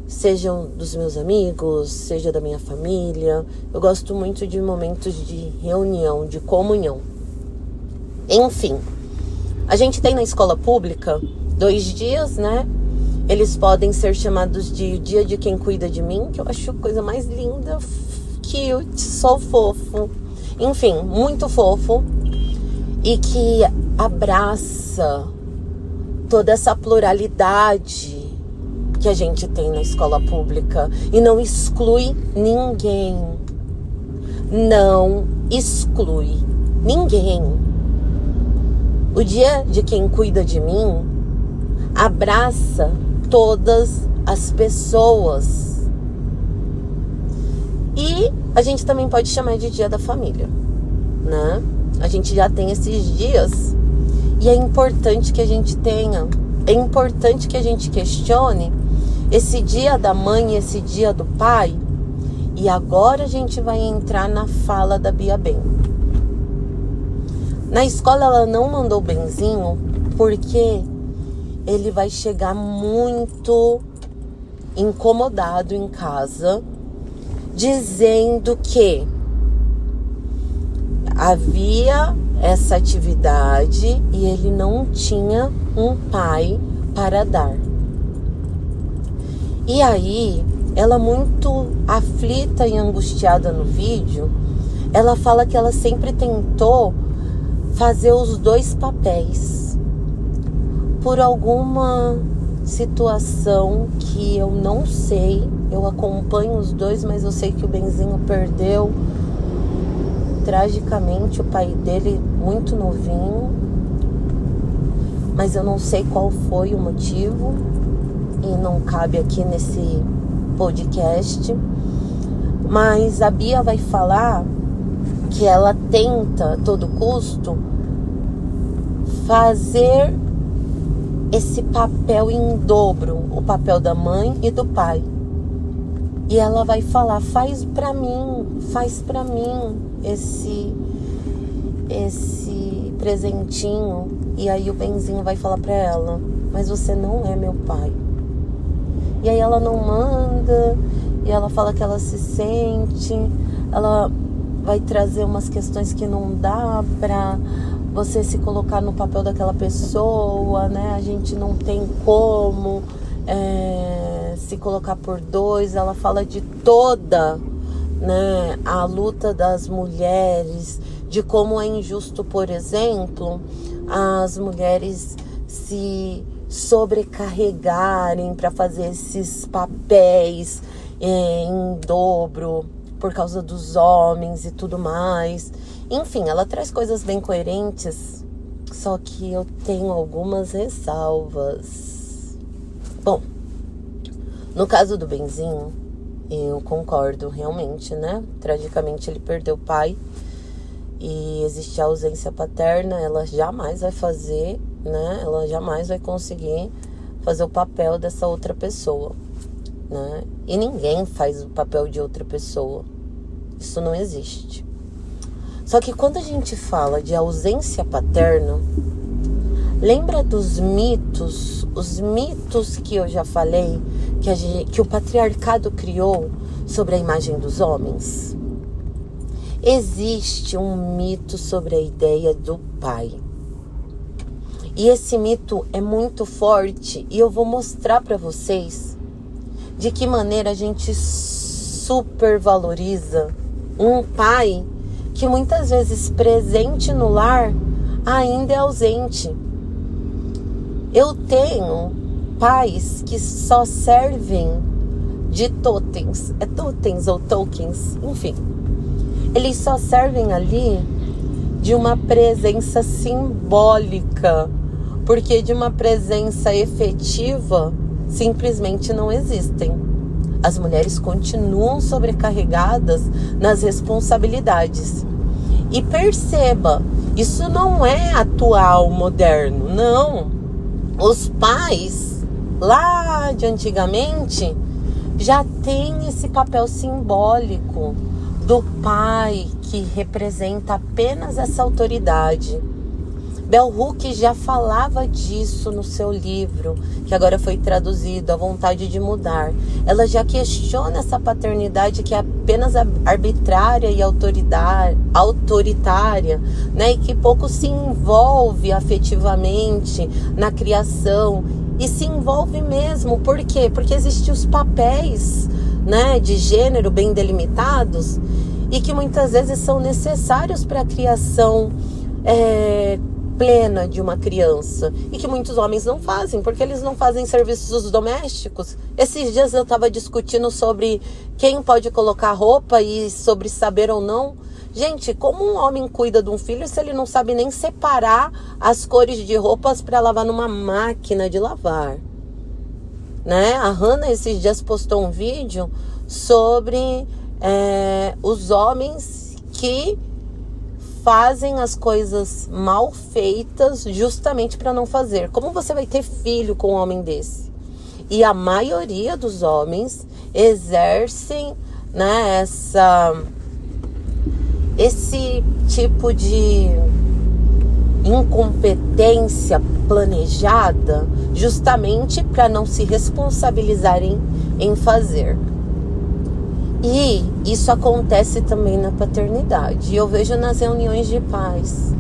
Sejam dos meus amigos, seja da minha família. Eu gosto muito de momentos de reunião, de comunhão. Enfim, a gente tem na escola pública 2 dias, né? Eles podem ser chamados de dia de quem cuida de mim, que eu acho a coisa mais linda, cute, só fofo. Enfim, muito fofo. E que abraça toda essa pluralidade que a gente tem na escola pública e não exclui ninguém. Não exclui ninguém. O dia de quem cuida de mim abraça todas as pessoas. E a gente também pode chamar de dia da família, né? A gente já tem esses dias e é importante que a gente tenha, é importante que a gente questione esse dia da mãe, esse dia do pai. E agora a gente vai entrar na fala da Bia Ben. Na escola ela não mandou o Benzinho porque ele vai chegar muito incomodado em casa, dizendo que havia essa atividade e ele não tinha um pai para dar. E aí, ela muito aflita e angustiada no vídeo, ela fala que ela sempre tentou fazer os 2 papéis. Por alguma situação que eu não sei, eu acompanho os 2, mas eu sei que o Benzinho perdeu tragicamente o pai dele muito novinho, mas eu não sei qual foi o motivo e não cabe aqui nesse podcast. Mas a Bia vai falar que ela tenta a todo custo fazer esse papel em dobro, o papel da mãe e do pai. E ela vai falar, faz pra mim esse presentinho. E aí o Benzinho vai falar pra ela, mas você não é meu pai. E aí ela não manda, e ela fala que ela se sente, ela vai trazer umas questões que não dá pra você se colocar no papel daquela pessoa, né? A gente não tem como se colocar por 2. Ela fala de toda, né, a luta das mulheres, de como é injusto, por exemplo, as mulheres se sobrecarregarem para fazer esses papéis em dobro por causa dos homens e tudo mais. Enfim, ela traz coisas bem coerentes, só que eu tenho algumas ressalvas. Bom, no caso do Benzinho, eu concordo realmente, né? Tragicamente ele perdeu o pai e existe a ausência paterna, ela jamais vai fazer, né? Ela jamais vai conseguir fazer o papel dessa outra pessoa, né? E ninguém faz o papel de outra pessoa. Isso não existe. Só que quando a gente fala de ausência paterna, lembra dos mitos, os mitos que eu já falei, que o patriarcado criou sobre a imagem dos homens? Existe um mito sobre a ideia do pai. E esse mito é muito forte e eu vou mostrar para vocês de que maneira a gente supervaloriza um pai que muitas vezes presente no lar ainda é ausente. Eu tenho pais que só servem de totens, totens ou tokens, enfim. Eles só servem ali de uma presença simbólica, porque de uma presença efetiva simplesmente não existem. As mulheres continuam sobrecarregadas nas responsabilidades. E perceba, isso não é atual, moderno, não. Os pais lá de antigamente já têm esse papel simbólico do pai que representa apenas essa autoridade. Bell Hooks já falava disso no seu livro, que agora foi traduzido, A Vontade de Mudar. Ela já questiona essa paternidade que é apenas arbitrária e autoritária, né? E que pouco se envolve afetivamente na criação. E se envolve mesmo, por quê? Porque existem os papéis, né, de gênero bem delimitados e que muitas vezes são necessários para a criação plena de uma criança e que muitos homens não fazem, porque eles não fazem serviços domésticos. Esses dias eu estava discutindo sobre quem pode colocar roupa e sobre saber ou não. Gente, como um homem cuida de um filho se ele não sabe nem separar as cores de roupas para lavar numa máquina de lavar? Né? A Hannah esses dias postou um vídeo sobre os homens que fazem as coisas mal feitas justamente para não fazer. Como você vai ter filho com um homem desse? E a maioria dos homens exercem, né, esse tipo de incompetência planejada justamente para não se responsabilizarem em fazer. E isso acontece também na paternidade. Eu vejo nas reuniões de pais,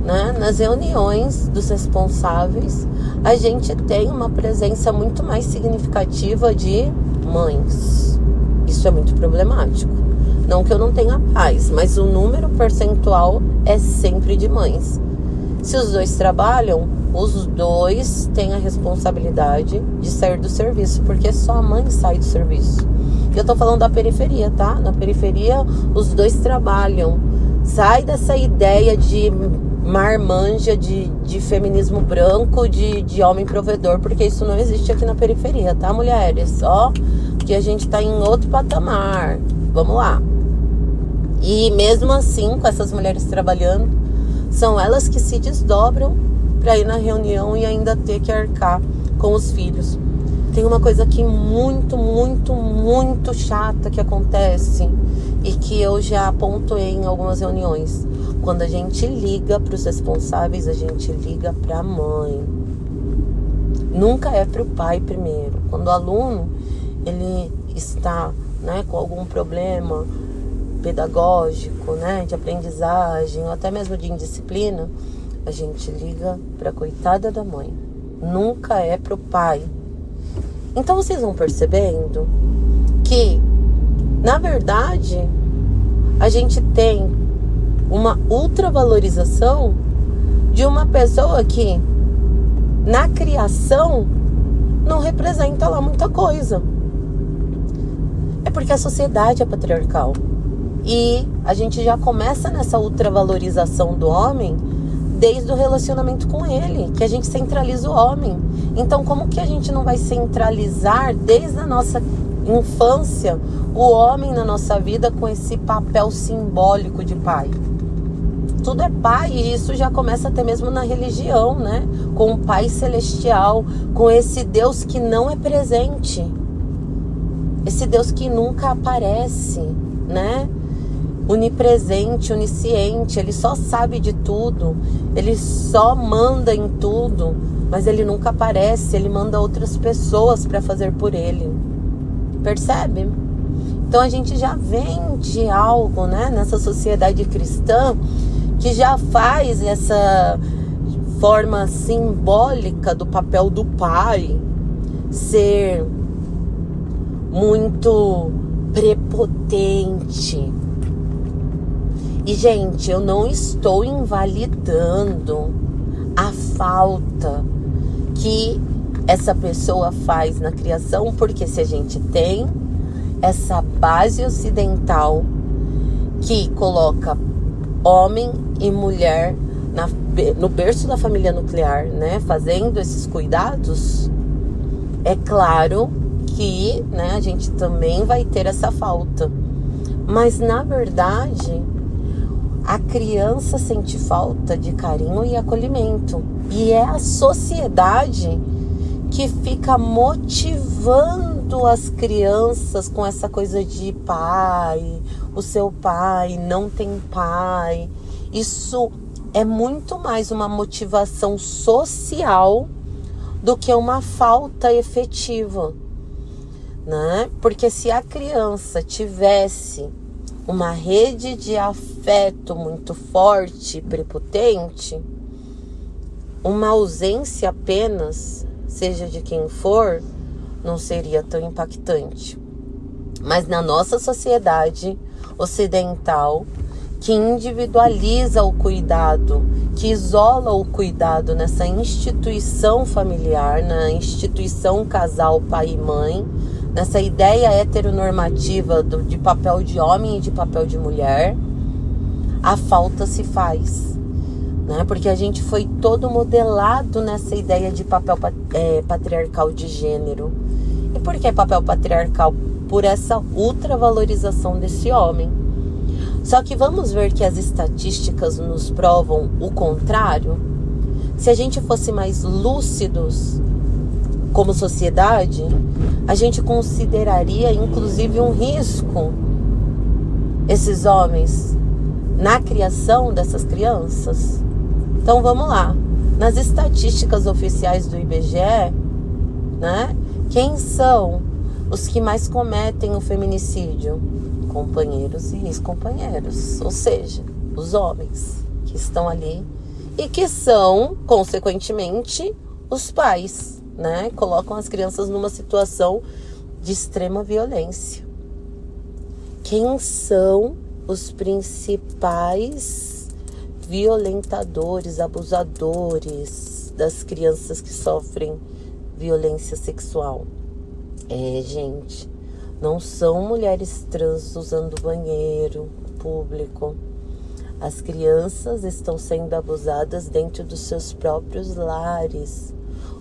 né? Nas reuniões dos responsáveis, a gente tem uma presença muito mais significativa de mães. Isso é muito problemático. Não que eu não tenha pais, mas o número percentual é sempre de mães. Se os dois trabalham, os dois têm a responsabilidade de sair do serviço, porque só a mãe sai do serviço. Eu tô falando da periferia, tá? Na periferia, os dois trabalham. Sai dessa ideia de marmanja, de feminismo branco, de homem provedor, porque isso não existe aqui na periferia, tá, mulheres? Ó, que a gente tá em outro patamar. Vamos lá. E mesmo assim, com essas mulheres trabalhando, são elas que se desdobram para ir na reunião e ainda ter que arcar com os filhos. Tem uma coisa aqui muito, muito, muito chata que acontece e que eu já pontuei em algumas reuniões. Quando a gente liga para os responsáveis, a gente liga para a mãe. Nunca é para o pai primeiro. Quando o aluno ele está, né, com algum problema pedagógico, né, de aprendizagem ou até mesmo de indisciplina, a gente liga para a coitada da mãe. Nunca é para o pai. Então vocês vão percebendo que, na verdade, a gente tem uma ultravalorização de uma pessoa que, na criação, não representa lá muita coisa. É porque a sociedade é patriarcal. E a gente já começa nessa ultravalorização do homem desde o relacionamento com ele, que a gente centraliza o homem. Então, como que a gente não vai centralizar desde a nossa infância o homem na nossa vida com esse papel simbólico de pai? Tudo é pai, e isso já começa até mesmo na religião, né? Com o Pai Celestial, com esse Deus que não é presente, esse Deus que nunca aparece, né? Onipresente, onisciente, ele só sabe de tudo, ele só manda em tudo, mas ele nunca aparece, ele manda outras pessoas para fazer por ele. Percebe? Então a gente já vem de algo, né, nessa sociedade cristã que já faz essa forma simbólica do papel do pai ser muito prepotente. E, gente, eu não estou invalidando a falta que essa pessoa faz na criação, porque se a gente tem essa base ocidental que coloca homem e mulher no berço da família nuclear, né, fazendo esses cuidados, é claro que, né, a gente também vai ter essa falta. Mas, na verdade, a criança sente falta de carinho e acolhimento. E é a sociedade que fica motivando as crianças com essa coisa de pai, o seu pai não tem pai. Isso é muito mais uma motivação social do que uma falta efetiva, né? Porque se a criança tivesse uma rede de afeto muito forte e prepotente, uma ausência apenas, seja de quem for, não seria tão impactante. Mas na nossa sociedade ocidental, que individualiza o cuidado, que isola o cuidado nessa instituição familiar, na instituição casal pai e mãe, nessa ideia heteronormativa de papel de homem e de papel de mulher, a falta se faz, né? Porque a gente foi todo modelado nessa ideia de papel patriarcal de gênero. E por que papel patriarcal? Por essa ultravalorização desse homem. Só que vamos ver que as estatísticas nos provam o contrário. Se a gente fosse mais lúcidos como sociedade, a gente consideraria inclusive um risco esses homens na criação dessas crianças. Então vamos lá. Nas estatísticas oficiais do IBGE, né, quem são os que mais cometem o feminicídio? Companheiros e ex-companheiros, ou seja, os homens que estão ali e que são, consequentemente, os pais, né? Colocam as crianças numa situação de extrema violência. Quem são os principais violentadores, abusadores das crianças que sofrem violência sexual? Gente, não são mulheres trans usando banheiro público. As crianças estão sendo abusadas dentro dos seus próprios lares.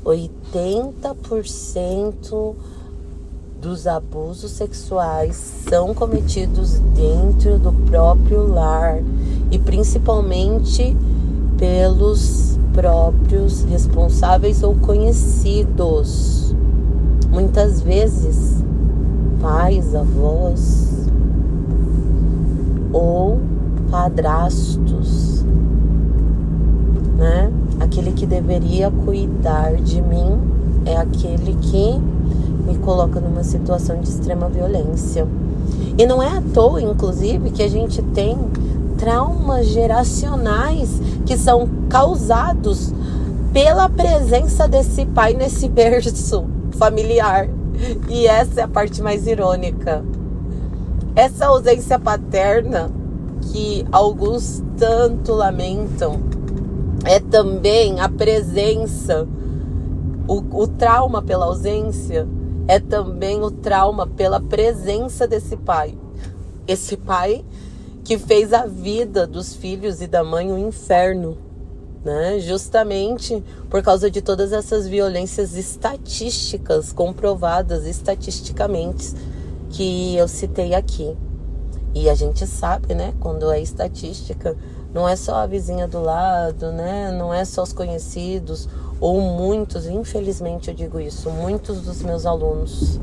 80% dos abusos sexuais são cometidos dentro do próprio lar e principalmente pelos próprios responsáveis ou conhecidos. Muitas vezes pais, avós ou padrastos, né? Aquele que deveria cuidar de mim é aquele que me coloca numa situação de extrema violência. E não é à toa, inclusive, que a gente tem traumas geracionais que são causados pela presença desse pai nesse berço familiar. E essa é a parte mais irônica. Essa ausência paterna que alguns tanto lamentam é também a presença, o trauma pela ausência é também o trauma pela presença desse pai. Esse pai que fez a vida dos filhos e da mãe um inferno, né? Justamente por causa de todas essas violências estatísticas, comprovadas estatisticamente, que eu citei aqui. E a gente sabe, né, quando é estatística, não é só a vizinha do lado, né, não é só os conhecidos, ou muitos, infelizmente eu digo isso, muitos dos meus alunos.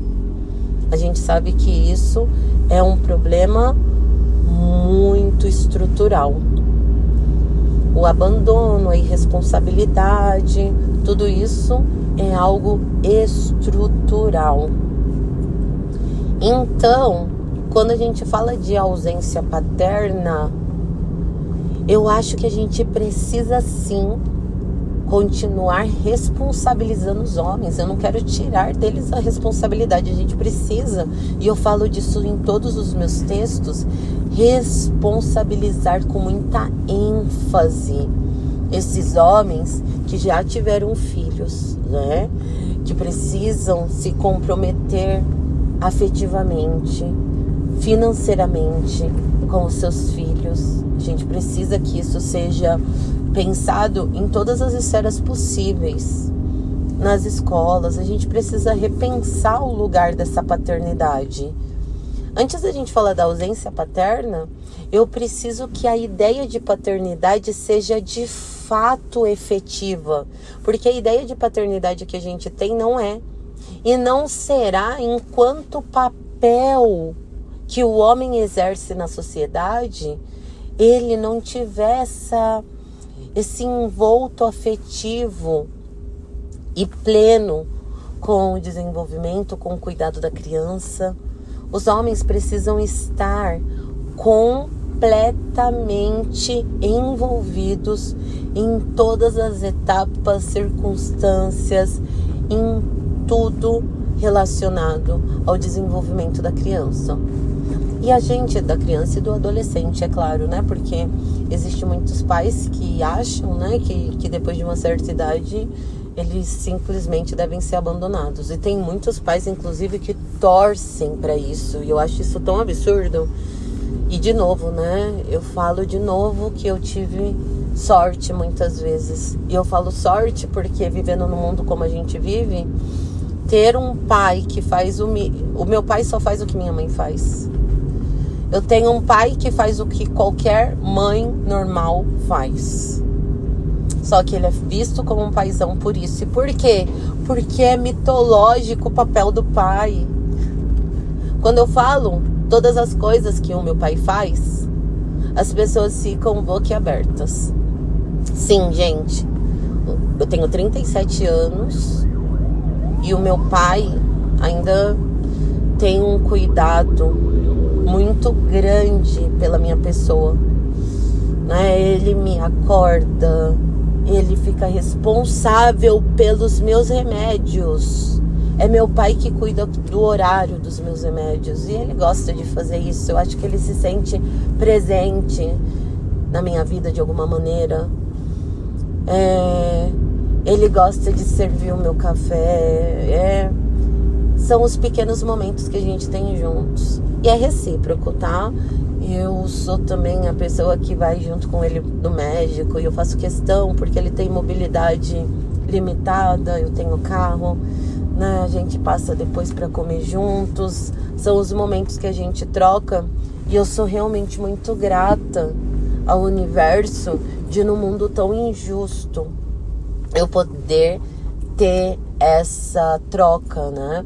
A gente sabe que isso é um problema muito estrutural. O abandono, a irresponsabilidade, tudo isso é algo estrutural. Então, quando a gente fala de ausência paterna, eu acho que a gente precisa sim continuar responsabilizando os homens. Eu não quero tirar deles a responsabilidade, a gente precisa, e eu falo disso em todos os meus textos, responsabilizar com muita ênfase esses homens que já tiveram filhos, né? Que precisam se comprometer afetivamente, financeiramente com os seus filhos. A gente precisa que isso seja pensado em todas as esferas possíveis. Nas escolas, a gente precisa repensar o lugar dessa paternidade. Antes da gente falar da ausência paterna, eu preciso que a ideia de paternidade seja de fato efetiva. Porque a ideia de paternidade que a gente tem não é. E não será enquanto papel que o homem exerce na sociedade, ele não tiver esse envolto afetivo e pleno com o desenvolvimento, com o cuidado da criança. Os homens precisam estar completamente envolvidos em todas as etapas, circunstâncias, em tudo relacionado ao desenvolvimento da criança. E a gente, da criança e do adolescente, é claro, né? Porque existem muitos pais que acham, né, que depois de uma certa idade eles simplesmente devem ser abandonados. E tem muitos pais, inclusive, que torcem para isso. E eu acho isso tão absurdo. E de novo, né? Eu falo de novo que eu tive sorte muitas vezes. E eu falo sorte porque vivendo no mundo como a gente vive, ter um pai que faz o meu pai só faz o que minha mãe faz. Eu tenho um pai que faz o que qualquer mãe normal faz. Só que ele é visto como um paizão por isso. E por quê? Porque é mitológico o papel do pai. Quando eu falo todas as coisas que o meu pai faz, as pessoas ficam boquiabertas. Sim, gente. Eu tenho 37 anos e o meu pai ainda tem um cuidado muito grande pela minha pessoa, né? Ele me acorda, ele fica responsável pelos meus remédios. É meu pai que cuida do horário dos meus remédios e ele gosta de fazer isso. Eu acho que ele se sente presente na minha vida de alguma maneira. Ele gosta de servir o meu café. São os pequenos momentos que a gente tem juntos. E é recíproco, tá? Eu sou também a pessoa que vai junto com ele no médico. E eu faço questão porque ele tem mobilidade limitada. Eu tenho carro, né? A gente passa depois para comer juntos. São os momentos que a gente troca. E eu sou realmente muito grata ao universo de, num mundo tão injusto, eu poder ter essa troca, né?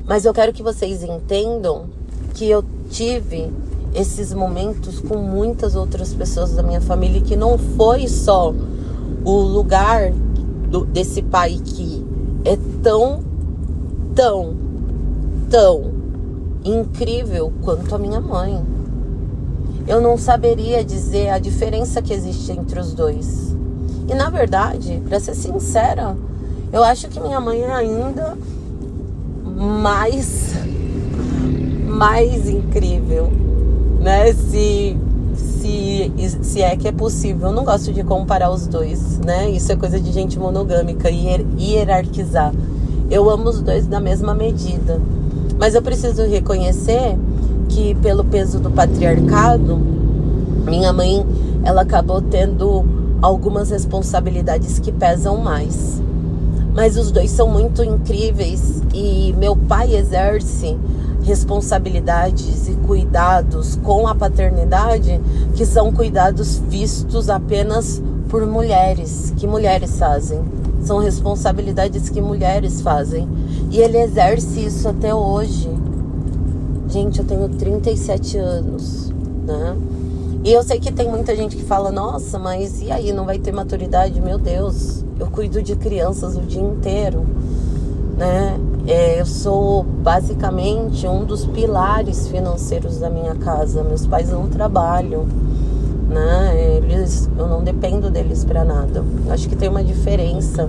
Mas eu quero que vocês entendam que eu tive esses momentos com muitas outras pessoas da minha família, que não foi só o lugar desse pai que é tão incrível quanto a minha mãe. Eu não saberia dizer a diferença que existe entre os dois. E na verdade, para ser sincera, eu acho que minha mãe é ainda mais incrível, né? Se é que é possível. Eu não gosto de comparar os dois, né? Isso é coisa de gente monogâmica e hierarquizar. Eu amo os dois na mesma medida. Mas eu preciso reconhecer que, pelo peso do patriarcado, minha mãe, ela acabou tendo algumas responsabilidades que pesam mais. Mas os dois são muito incríveis e meu pai exerce responsabilidades e cuidados com a paternidade que são cuidados vistos apenas por mulheres, que mulheres fazem. São responsabilidades que mulheres fazem. E ele exerce isso até hoje. Gente, eu tenho 37 anos, né? E eu sei que tem muita gente que fala, nossa, mas e aí, não vai ter maturidade? Meu Deus, eu cuido de crianças o dia inteiro, né? Eu sou basicamente um dos pilares financeiros da minha casa. Meus pais não trabalham, né? Eu não dependo deles para nada. Acho que tem uma diferença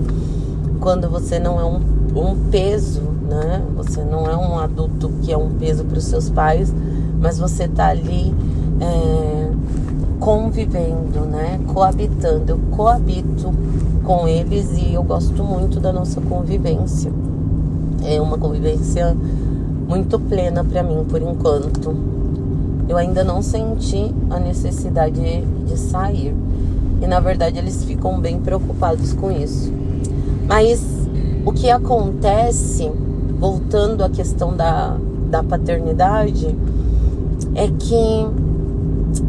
quando você não é um peso, né? Você não é um adulto que é um peso para os seus pais, mas você tá ali convivendo, né? Coabitando. Eu coabito com eles e eu gosto muito da nossa convivência. É uma convivência muito plena para mim, por enquanto. Eu ainda não senti a necessidade de sair. E, na verdade, eles ficam bem preocupados com isso. Mas o que acontece, voltando à questão da paternidade, é que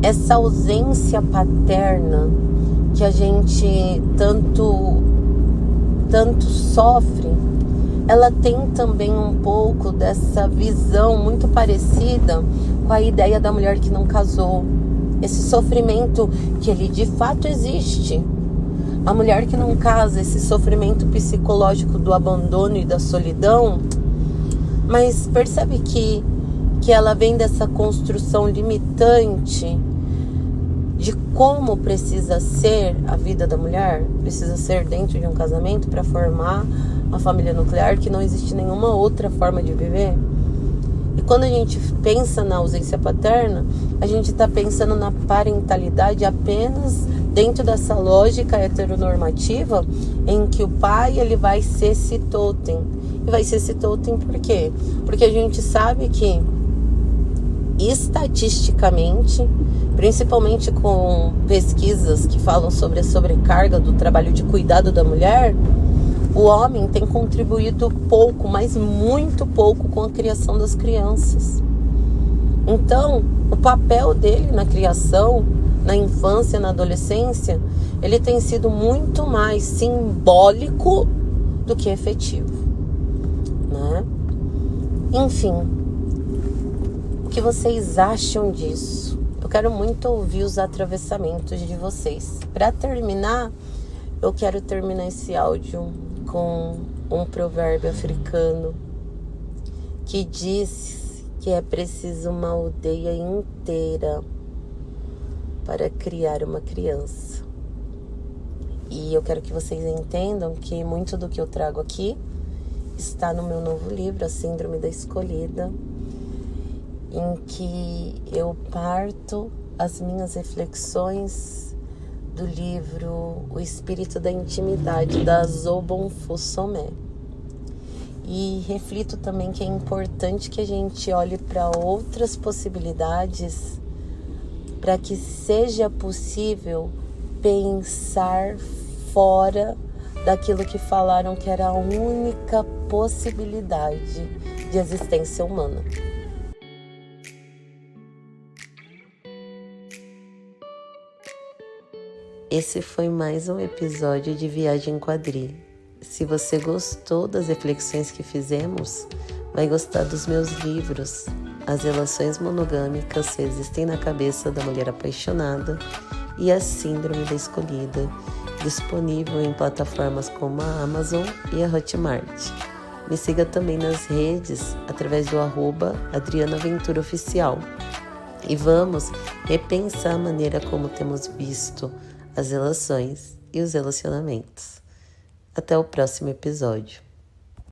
essa ausência paterna que a gente tanto sofre, ela tem também um pouco dessa visão muito parecida com a ideia da mulher que não casou. Esse sofrimento que ele de fato existe. A mulher que não casa, esse sofrimento psicológico do abandono e da solidão. Mas percebe que ela vem dessa construção limitante de como precisa ser a vida da mulher, precisa ser dentro de um casamento para formar a família nuclear, que não existe nenhuma outra forma de viver. E quando a gente pensa na ausência paterna, a gente está pensando na parentalidade apenas dentro dessa lógica heteronormativa em que o pai ele vai ser esse totem. E vai ser esse totem por quê? Porque a gente sabe que estatisticamente, principalmente com pesquisas que falam sobre a sobrecarga do trabalho de cuidado da mulher, o homem tem contribuído pouco, mas muito pouco com a criação das crianças. Então, o papel dele na criação, na infância, na adolescência, ele tem sido muito mais simbólico do que efetivo, né? Enfim, o que vocês acham disso? Eu quero muito ouvir os atravessamentos de vocês. Para terminar, eu quero terminar esse áudio com um provérbio africano que diz que é preciso uma aldeia inteira para criar uma criança. E eu quero que vocês entendam que muito do que eu trago aqui está no meu novo livro, A Síndrome da Escolhida, em que eu parto as minhas reflexões do livro O Espírito da Intimidade, da Zobon Fossomé. E reflito também que é importante que a gente olhe para outras possibilidades para que seja possível pensar fora daquilo que falaram que era a única possibilidade de existência humana. Esse foi mais um episódio de Viagem Quadri. Se você gostou das reflexões que fizemos, vai gostar dos meus livros. As relações monogâmicas se existem na cabeça da mulher apaixonada e a Síndrome da Escolhida, disponível em plataformas como a Amazon e a Hotmart. Me siga também nas redes através do @AdrianaVenturaOficial. E vamos repensar a maneira como temos visto as relações e os relacionamentos. Até o próximo episódio.